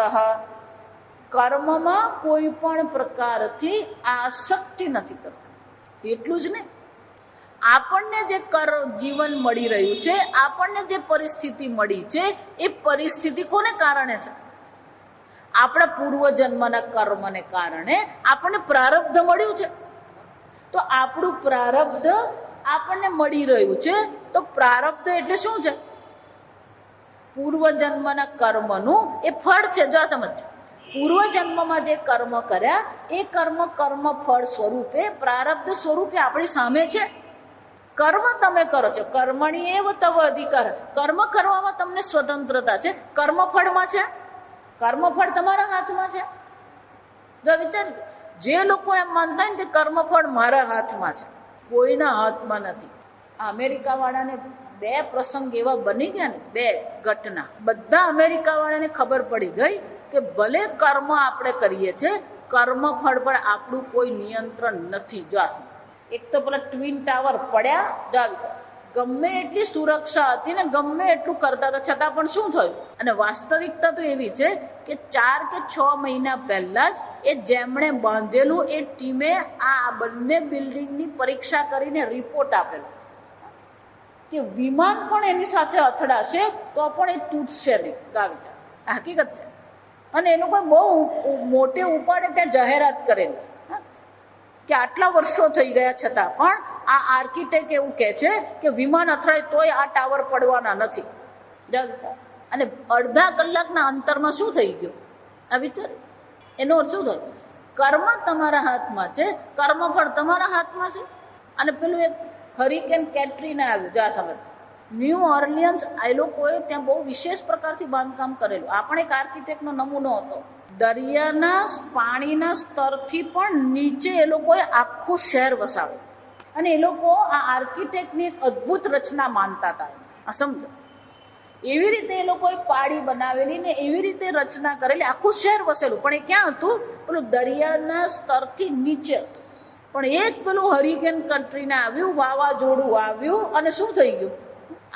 કર્મમાં કોઈ પણ પ્રકારથી આસક્તિ નથી કરતા. એટલું જ નહીં, આપણને જે જીવન મળી રહ્યું છે, આપણને જે પરિસ્થિતિ મળી છે, એ પરિસ્થિતિ કોને કારણે છે? આપણા પૂર્વજન્મના કર્મને કારણે આપણને પ્રારબ્ધ મળ્યું છે. તો આપણું પ્રારબ્ધ આપણને મળી રહ્યું છે. તો પ્રારબ્ધ એટલે શું છે? પૂર્વજન્મના કર્મનું એ ફળ છે. જો સમજો, પૂર્વજન્મમાં જે કર્મ કર્યા એ કર્મ ફળ સ્વરૂપે, પ્રારબ્ધ સ્વરૂપે આપણી સામે છે. કર્મ તમે કરો છો, કર્મણી એવ તવ અધિકાર. કર્મ કરવામાં તમને સ્વતંત્રતા છે. કર્મફળમાં છે, કર્મફળ તમારા હાથમાં છે. જો વિચાર, જે લોકો એમ માનતા ને કે કર્મફળ મારા હાથમાં છે, કોઈના હાથમાં નથી. અમેરિકા વાળાને 2 પ્રસંગ એવા બની ગયા ને, 2 ઘટના. બધા અમેરિકા વાળાને ખબર પડી ગઈ કે ભલે કર્મ આપણે કરીએ છીએ, કર્મફળ પર આપણું કોઈ નિયંત્રણ નથી. જો એક તો પેલા ટ્વિન ટાવર પડ્યા, ગમે એટલી સુરક્ષા હતી ને ગમે એટલું કરતા હતા, છતાં પણ શું થયું? અને વાસ્તવિકતા તો એવી છે કે 4 કે 6 મહિના પહેલા જ એ જેમણે બાંધેલું એ ટીમે આ બંને બિલ્ડિંગની પરીક્ષા કરીને રિપોર્ટ આપેલો કે વિમાન પણ એની સાથે અથડાશે તો પણ એ તૂટશે નહીં. હકીકત છે. અને એનું કોઈ બહુ મોટે ઉપાડે ત્યાં જાહેરાત કરેલી કે આટલા વર્ષો થઈ ગયા છતાં પણ આ આર્કિટેક્ટ એવું કહે છે કે વિમાન અથડાય તોય આ ટાવર પડવાના નથી. અને અડધા કલાકના અંતરમાં શું થઈ ગયું? આ વિચાર. એનો અર્થ શું થયો? કર્મ તમારા હાથમાં છે, કર્મફળ તમારા હાથમાં છે. અને પેલું એક હરિકેન કેટરીના આવ્યું, જો આ સમજ, ન્યૂ ઓર્લિયન્સ, આ લોકોએ ત્યાં બહુ વિશેષ પ્રકારથી બાંધકામ કરેલું. આ પણ એક આર્કિટેક્ટનો નમૂનો હતો. દરિયાના પાણીના સ્તરથી પણ નીચે એ લોકોએ આખું શહેર વસાવ્યું. અને એ લોકો આ આર્કિટેક્ટની એક અદ્ભુત રચના માનતા હતા. આ સમજો, એવી રીતે એ લોકોએ પાડી બનાવેલી ને એવી રીતે રચના કરેલી, આખું શહેર વસેલું. પણ એ ક્યાં હતું? પેલું દરિયાના સ્તરથી નીચે હતું. પણ એ જ પેલું હરિકેન કન્ટ્રીને આવ્યું, વાવાઝોડું આવ્યું અને શું થઈ ગયું?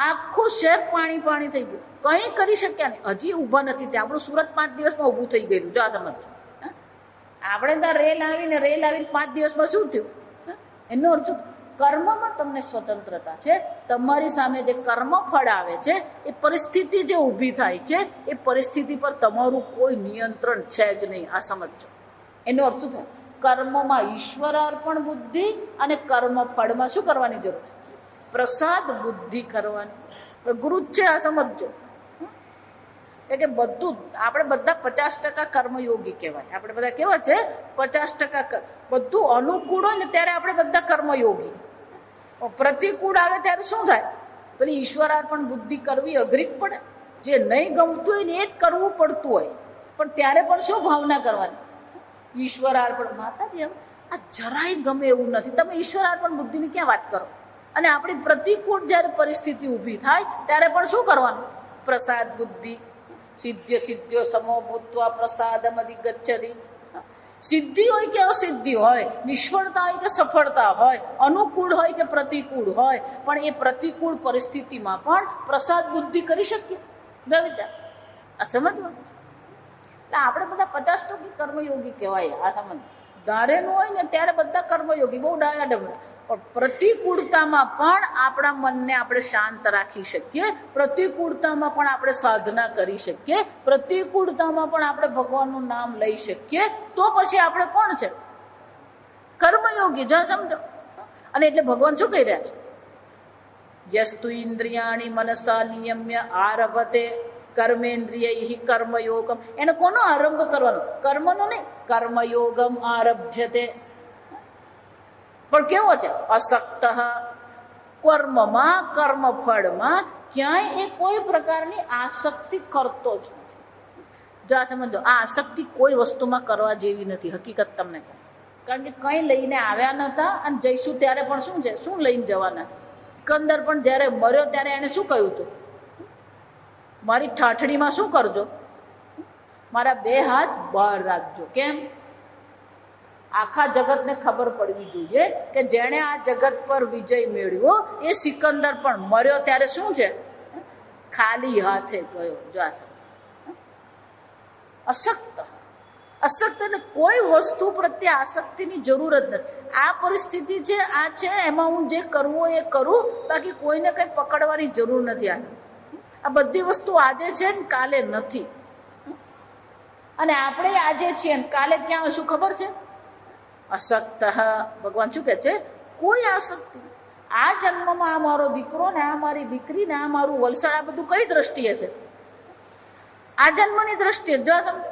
આખું શહેર પાણી પાણી થઈ ગયું. કંઈ કરી શક્યા નહીં. હજી ઊભા નથી ત્યાં. આપણું સુરત 5 દિવસમાં ઊભું થઈ ગયેલું. જો આ સમજ, આપણે ત્યાં રેલ આવીને 5 દિવસમાં શું થયું? એનો અર્થ કર્મમાં તમને સ્વતંત્રતા છે. તમારી સામે જે કર્મ ફળ આવે છે, એ પરિસ્થિતિ જે ઊભી થાય છે, એ પરિસ્થિતિ પર તમારું કોઈ નિયંત્રણ છે જ નહીં. આ સમજો. એનો અર્થ શું થાય? કર્મમાં ઈશ્વરાર્પણ બુદ્ધિ અને કર્મ ફળમાં શું કરવાની જરૂર છે? પ્રસાદ બુદ્ધિ કરવાની. ગુરુ છે. આ સમજો. એટલે બધું આપણે બધા 50% કર્મયોગી કહેવાય. આપણે બધા કેવા છે? 50% બધું અનુકૂળ હોય ને ત્યારે આપણે બધા કર્મયોગી. પ્રતિકૂળ આવે ત્યારે શું થાય? પેલી ઈશ્વરાર્પણ બુદ્ધિ કરવી અઘરી પડે. જે નહીં ગમતું હોય ને એ જ કરવું પડતું હોય. પણ ત્યારે પણ શું ભાવના કરવાની? ઈશ્વરાર્પણ. માતાજી, આ જરાય ગમે એવું નથી. તમે ઈશ્વરાર્પણ બુદ્ધિની ક્યાં વાત કરો? અને આપણી પ્રતિકૂળ જયારે પરિસ્થિતિ ઊભી થાય ત્યારે પણ શું કરવાનું? પ્રસાદ બુદ્ધિ. સિદ્ધ્ય સિદ્ધ્યો સમો ભૂત્વા પ્રસાદમ અધિગચ્છતિ. સિદ્ધિ હોય કે અસિદ્ધિ હોય, નિષ્ફળતા હોય કે સફળતા હોય, અનુકૂળ હોય કે પ્રતિકૂળ હોય, પણ એ પ્રતિકૂળ પરિસ્થિતિમાં પણ પ્રસાદ બુદ્ધિ કરી શકીએ. આ સમજવા. એટલે આપણે બધા 50% કર્મયોગી કહેવાય. આ સમજ. ધારેલું હોય ને ત્યારે બધા કર્મયોગી, બહુ ડાયા ડબરા. પણ પ્રતિકૂળતામાં પણ આપણા મનને આપણે શાંત રાખી શકીએ. પ્રતિકૂળતામાં પણ આપણે સાધના કરી શકીએ. પ્રતિકૂળતામાં પણ આપણે ભગવાનનું નામ લઈ શકીએ. તો પછી આપણે કોણ છે? કર્મયોગી. જ સમજો. અને એટલે ભગવાન શું કહી રહ્યા છે? યસ્તુ ઇન્દ્રિયાણી મનસા નિયમ્ય આરભતે કર્મેન્દ્રિય કર્મયોગમ. એને કોનો આરંભ કરવાનો? કર્મનો નહીં, કર્મયોગમ આરભ્યતે. પણ કેવો છે? અસક્ત. કર્મમાં, કર્મફળમાં ક્યાંય એ કોઈ પ્રકારની આસક્તિ કરતો જ નથી. જો આ સમજો, આ આસક્તિ કોઈ વસ્તુમાં કરવા જેવી નથી. હકીકત તમને કહું. કારણ કે કંઈ લઈને આવ્યા નતા અને જઈશું ત્યારે પણ શું છે? શું લઈને જવાના? સિકંદર પણ જયારે મર્યો ત્યારે એને શું કહ્યું હતું? મારી ઠાઠડીમાં શું કરજો? મારા 2 હાથ બહાર રાખજો. કેમ? આખા જગતને ખબર પડવી જોઈએ કે જેણે આ જગત પર વિજય મેળવ્યો એ સિકંદર પણ મર્યો ત્યારે શું છે? ખાલી હાથે ગયો. જો અશક્ત. અશક્ત એટલે કોઈ વસ્તુ પ્રત્યે આસક્તિની જરૂર જ નથી. આ પરિસ્થિતિ છે, આ છે, એમાં હું જે કરવું એ કરું, બાકી કોઈને કઈ પકડવાની જરૂર નથી. આ બધી વસ્તુ આજે છે ને કાલે નથી. અને આપણે આજે છીએ ને કાલે ક્યાં હશું ખબર છે? અશક્ત. ભગવાન શું કે છે? કોઈ આસક્તિ. આ જન્મમાં આ મારો દીકરો ને આ મારી દીકરી ને આ મારું વલસાડ, આ બધું કઈ દ્રષ્ટિએ છે? આ જન્મની દ્રષ્ટિએ જો સમજો,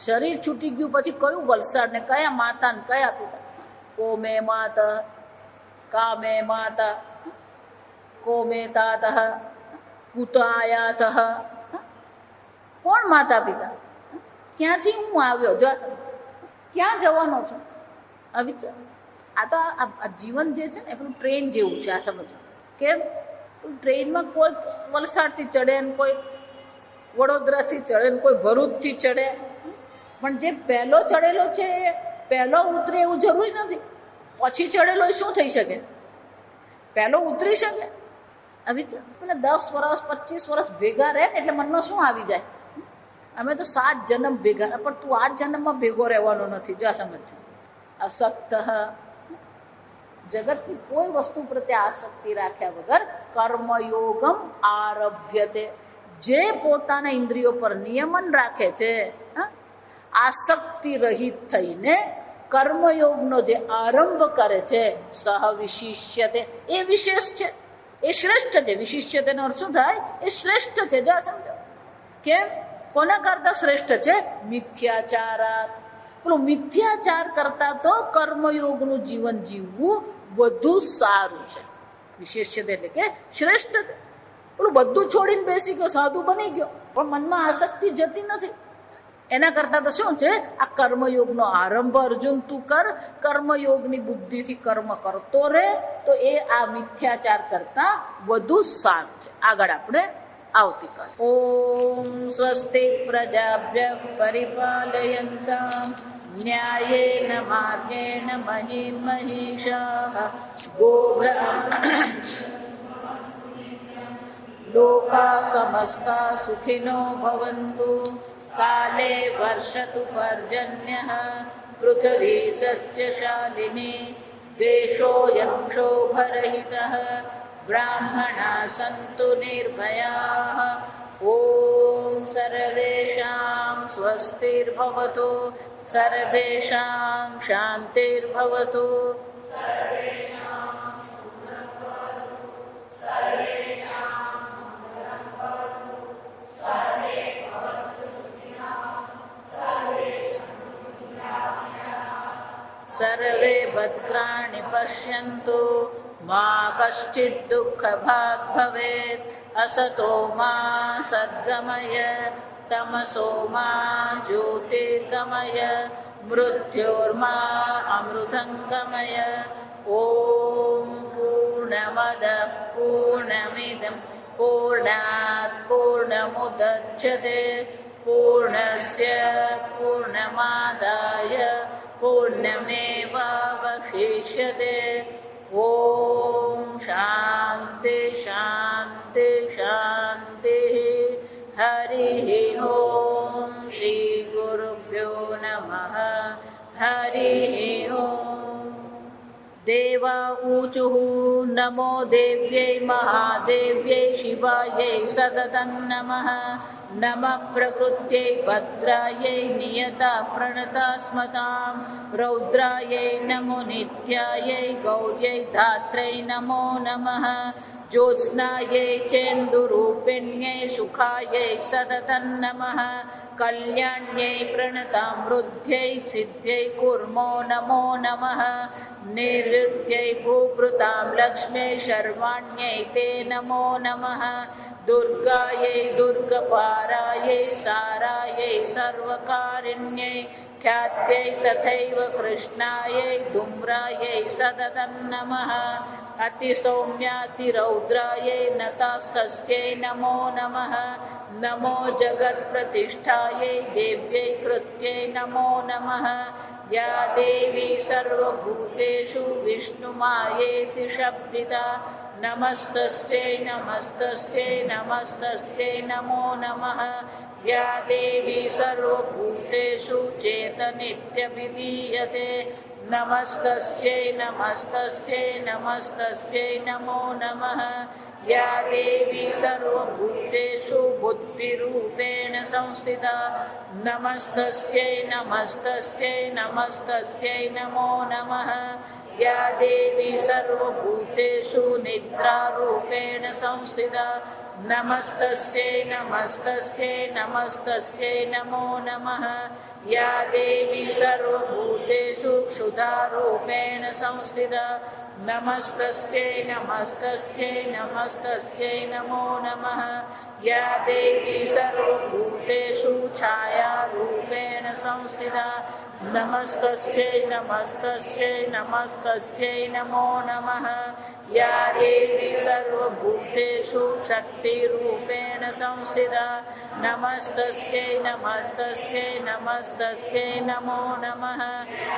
શરીર છૂટી ગયું પછી કયું વલસાડ ને કયા માતા ને કયા પિતા? કો મે માતા, કા મે માતા, કો મે તાત, કુત આયાત, કોણ માતા પિતા? ક્યાંથી હું આવ્યો? જો ક્યાં જવાનો છું? આ વિચાર. આ તો આ જીવન જે છે ને એ પેલું ટ્રેન જેવું છે. આ સમજો કેમ? ટ્રેનમાં કોઈ વલસાડથી ચડે ને કોઈ વડોદરાથી ચડે ને કોઈ ભરૂચથી ચડે, પણ જે પહેલો ચડેલો છે એ પહેલો ઉતરે એવું જરૂરી નથી. પછી ચડેલો શું થઈ શકે? પહેલો ઉતરી શકે? આવી પેલા 10 વર્ષ 25 વર્ષ ભેગા રહે ને એટલે મનમાં શું આવી જાય? અમે તો 7 જન્મ ભેગા, પણ તું આ જન્મમાં ભેગો રહેવાનો નથી. જો સમજો, અસક્ત, જગતની કોઈ વસ્તુ પ્રત્યે આસક્તિ રાખ્યા વગર કર્મયોગમ આરભ્યતે, જે પોતાના ઇન્દ્રિયો પર નિયમન રાખે છે, આસક્તિ રહિત થઈને કર્મયોગનો જે આરંભ કરે છે, સહ વિશિષ્યતે, એ વિશેષ છે, એ શ્રેષ્ઠ છે. વિશિષ્યતેનો અર્થ શું થાય? એ શ્રેષ્ઠ છે. જો સમજો કેમ? કોના કરતા શ્રેષ્ઠ છે? મિથ્યાચારાત. પેલું મિથ્યાચાર કરતા તો કર્મયોગનું જીવન જીવવું વધુ સારું છે. વિશેષ્યતા એટલે કે શ્રેષ્ઠ. પેલું બધું છોડીને બેસી ગયો, સાધુ બની ગયો, પણ મનમાં આસક્તિ જતી નથી. એના કરતા તો શું છે? આ કર્મયોગનો આરંભ અર્જુન તું કર, કર્મયોગની બુદ્ધિથી કર્મ કરતો રહે, તો એ આ મિથ્યાચાર કરતા વધુ સારું છે. આગળ આપણે આવતીકાલ. ઓમ સ્વસ્તિ પ્રજાભ્ય પરિપાલયન્તામ ન્યાયેન માર્ગેણ મહિં મહિષાઃ લોકા સમસ્તા સુખિનો ભવન્તુ કાલે વર્ષતુ પર્જન્યઃ પૃથ્વી સસ્યશાલિની દેશોऽયં ક્ષોભરહિતઃ બ્રાહ્મણા સંતુ નિર્ભયાઃ ઓમ સર્વેષાં સ્વસ્તિર્ભવતુ સર્વેષાં શાંતિર્ભવતુ. સર્વે ભદ્રાણિ પશ્યન્તુ મા કશ્ચિદ દુઃખભાગ ભવેત. અસતો મા સદ્ગમય તમસો મા જ્યોતિર્ગમય મૃત્યોર્મા અમૃતંગમય. ઓમ પૂર્ણમદ પૂર્ણમિદં પૂર્ણાત પૂર્ણમુદચ્યતે પૂર્ણસ્ય પૂર્ણમાદાય પૂર્ણમેવાવશિષ્યતે. ઓમ શાંતિ શાંતિ શાંતિ. હરિ ઓમ શ્રી ગુરુભ્યો નમઃ. હરિ ઓમ. દેવા ઊચુઃ નમો દેવ્યૈ મહાદેવ્યૈ શિવાયૈ સતतं નમઃ. નમઃ પ્રકૃત્યૈ ભદ્રાયૈ નિયતા પ્રણતા સ્મતાં રૌદ્રાયૈ નમો નિત્યાયૈ ગૌર્યૈ ધાત્રૈ નમો નમઃ. જ્યોત્સ્નાયૈ ચેન્દુરૂપિण्यै સુખાયૈ સતतं નમઃ. કલ્યાણ્यै પ્રણતામૃદ્ધ્यै સિદ્ધ્यै કુર્મો નમો નમઃ. નિવૃત્ત્यै ભૂભૃતાં લક્ષ્મ્यै શર્વાણ્यै તે નમો નમઃ. દુર્ગાयै દુર્ગપારાयै સારાयै સર્વકારિણ્यै ખ્યાત્यै તથૈવ કૃષ્ણાयै ધૂમ્રાयै સતतं નમઃ. અતિસૌમ્યાતિરૌદ્રાयै નતાસ્તસ્यै નમો નમઃ. નમો જગત્પ્રતિષ્ઠાयै દેવ્यै કૃત્यै નમો નમઃ. યા દેવી સર્વભૂતેષુ વિષ્ણુમાયેતિ શબ્દિતા નમસ્તસ્यै નમસ્તસ્यै નમસ્તસ્यै નમો નમઃ. યા દેવી સર્વભૂતેષુ ચેતનિત્યભિધીયતે નમસ્તસ્यै નમસ્તસ્यै નમસ્તસ્यै નમો નમઃ. યા દેવી સર્વભૂતેષુ બુદ્ધિરૂપેણ સંસ્થિતા નમસ્તસ્यै નમસ્તસ્यै નમસ્તસ્यै નમો નમઃ. યા દેવી સર્વભૂતેષુ નિદ્રારૂપેણ સંસ્થિતા नमस्तस्यै नमस्तस्यै नमस्तस्यै नमो नमः। या देवी सर्वभूतेषु क्षुधारूपेण संस्थिता नमस्तस्यै नमस्तस्यै नमस्तस्यै नमो नमः। या देवी सर्वभूतेषु छायारूपेण संस्थिता नमस्तस्यै नमस्तस्यै नमस्तस्यै नमो नमः। या देवी सर्वभूतेषु शक्तिरूपेण संस्थिता नमस्तस्यै नमस्तस्यै नमस्तस्यै नमो नमः।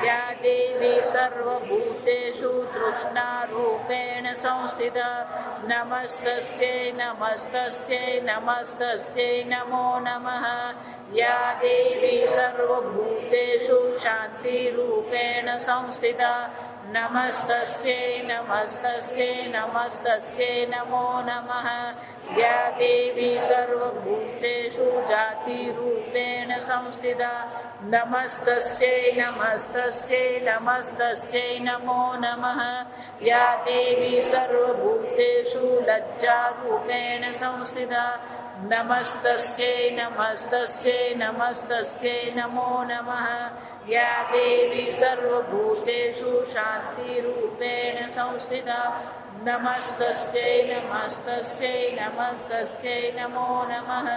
या देवी सर्वभूतेषु तृष्णारूपेण संस्थिता नमस्तस्यै नमस्तस्यै नमस्तस्यै नमो नमः। या देवी सर्वभूतेषु शान्तिरूपेण संस्थिता नमस्तस्यै नमस्तस्यै नमस्तस्यै नमो नमः। या देवी सर्वभूतेषु जातिरूपेण संस्थिता नमस्तस्यै नमस्तस्यै नमस्तस्यै नमो नमः। या देवी सर्वभूतेषु लज्जारूपेण संस्थिता नमस्तस्यै नमस्तस्यै नमस्तस्यै नमो नमः। या देवी सर्वभूतेषु शान्तिरूपेण संस्थिता नमस्तस्यै नमस्तस्यै नमस्तस्यै नमो नमः।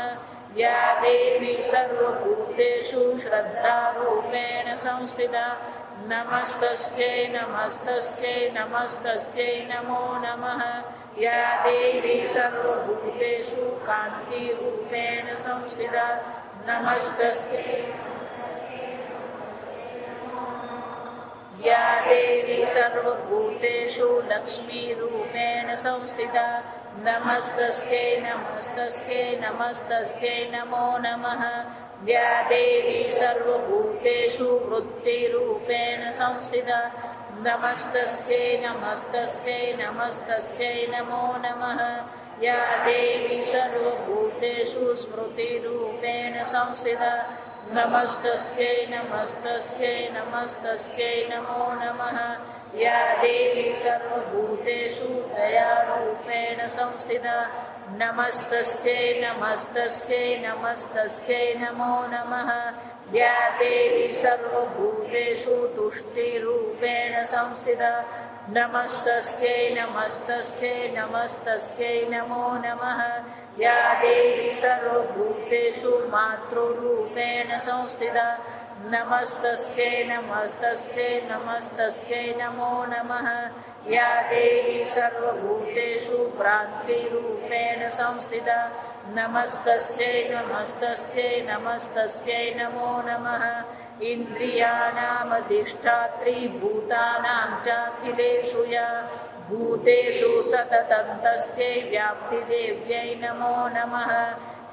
या देवी सर्वभूतेषु श्रद्धारूपेण संस्थिता नमस्तस्यै नमस्तस्यै नमस्तस्यै नमो नमः। या देवी सर्वभूतेषु कान्तिरूपेण संस्थिता नमस्तस्यै। या देवी सर्वभूतेषु लक्ष्मीरूपेण संस्थिता नमस्तस्यै नमस्तस्यै नमस्तस्यै नमो नमः। या देवी सर्वभूतेषु वृत्तिरूपेण संस्थिता नमस्तस्यै नमस्तस्यै नमस्तस्यै नमो नमः। या देवी सर्वभूतेषु स्मृतिरूपेण संस्थिता नमस्तस्यै नमस्तस्यै नमस्तस्यै नमो नमः। या देवी सर्वभूतेषु दयारूपेण संस्थिता नमस्तस्यै नमस्तस्यै नमस्तस्यै नमो नमः। या देवी सर्वभूतेषु तुष्टिरूपेण संस्थिता नमस्तस्यै नमस्तस्यै नमस्तस्यै नमो नमः। या देवी सर्वभूतेषु मातृरूपेण संस्थिता नमस्तस्यै नमस्तस्यै नमस्तस्यै नमो नमः। या देवी सर्वभूतेषु भ्रान्तिरूपेण संस्थिता नमस्तस्यै नमस्तस्यै नमस्तस्यै नमो नमः। इन्द्रियाणामधिष्ठात्री भूतानां चाखिलेषु या भूतेषु सततं तस्यै व्याप्तिदेव्यै नमो नमः।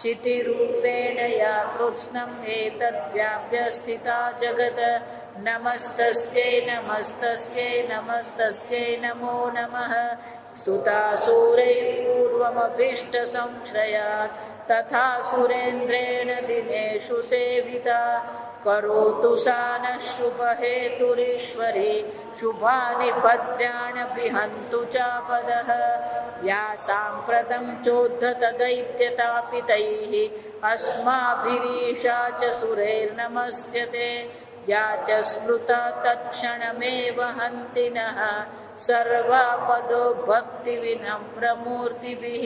चितिरूपेण या कृत्स्नम् एतद्व्याप्य स्थिता जगत् नमस्तस्यै नमस्तस्यै नमस्तस्यै नमो नमः। स्तुतासुरैः पूर्वमभीष्टसंश्रयात् तथा सुरेन्द्रेण दिनेषु सेविता करोतु सा नः शुभहेतुरीश्वरी शुभानि भद्राणि बिहन्तु चापदः। या साम्प्रतं चोद्धत दैत्यतापितैः अस्माभिरीशा च सुरैर्नमस्यते। या च स्मृता तत्क्षणमेव हन्ति नः सर्वापदो भक्तिविनम्रमूर्तिभिः।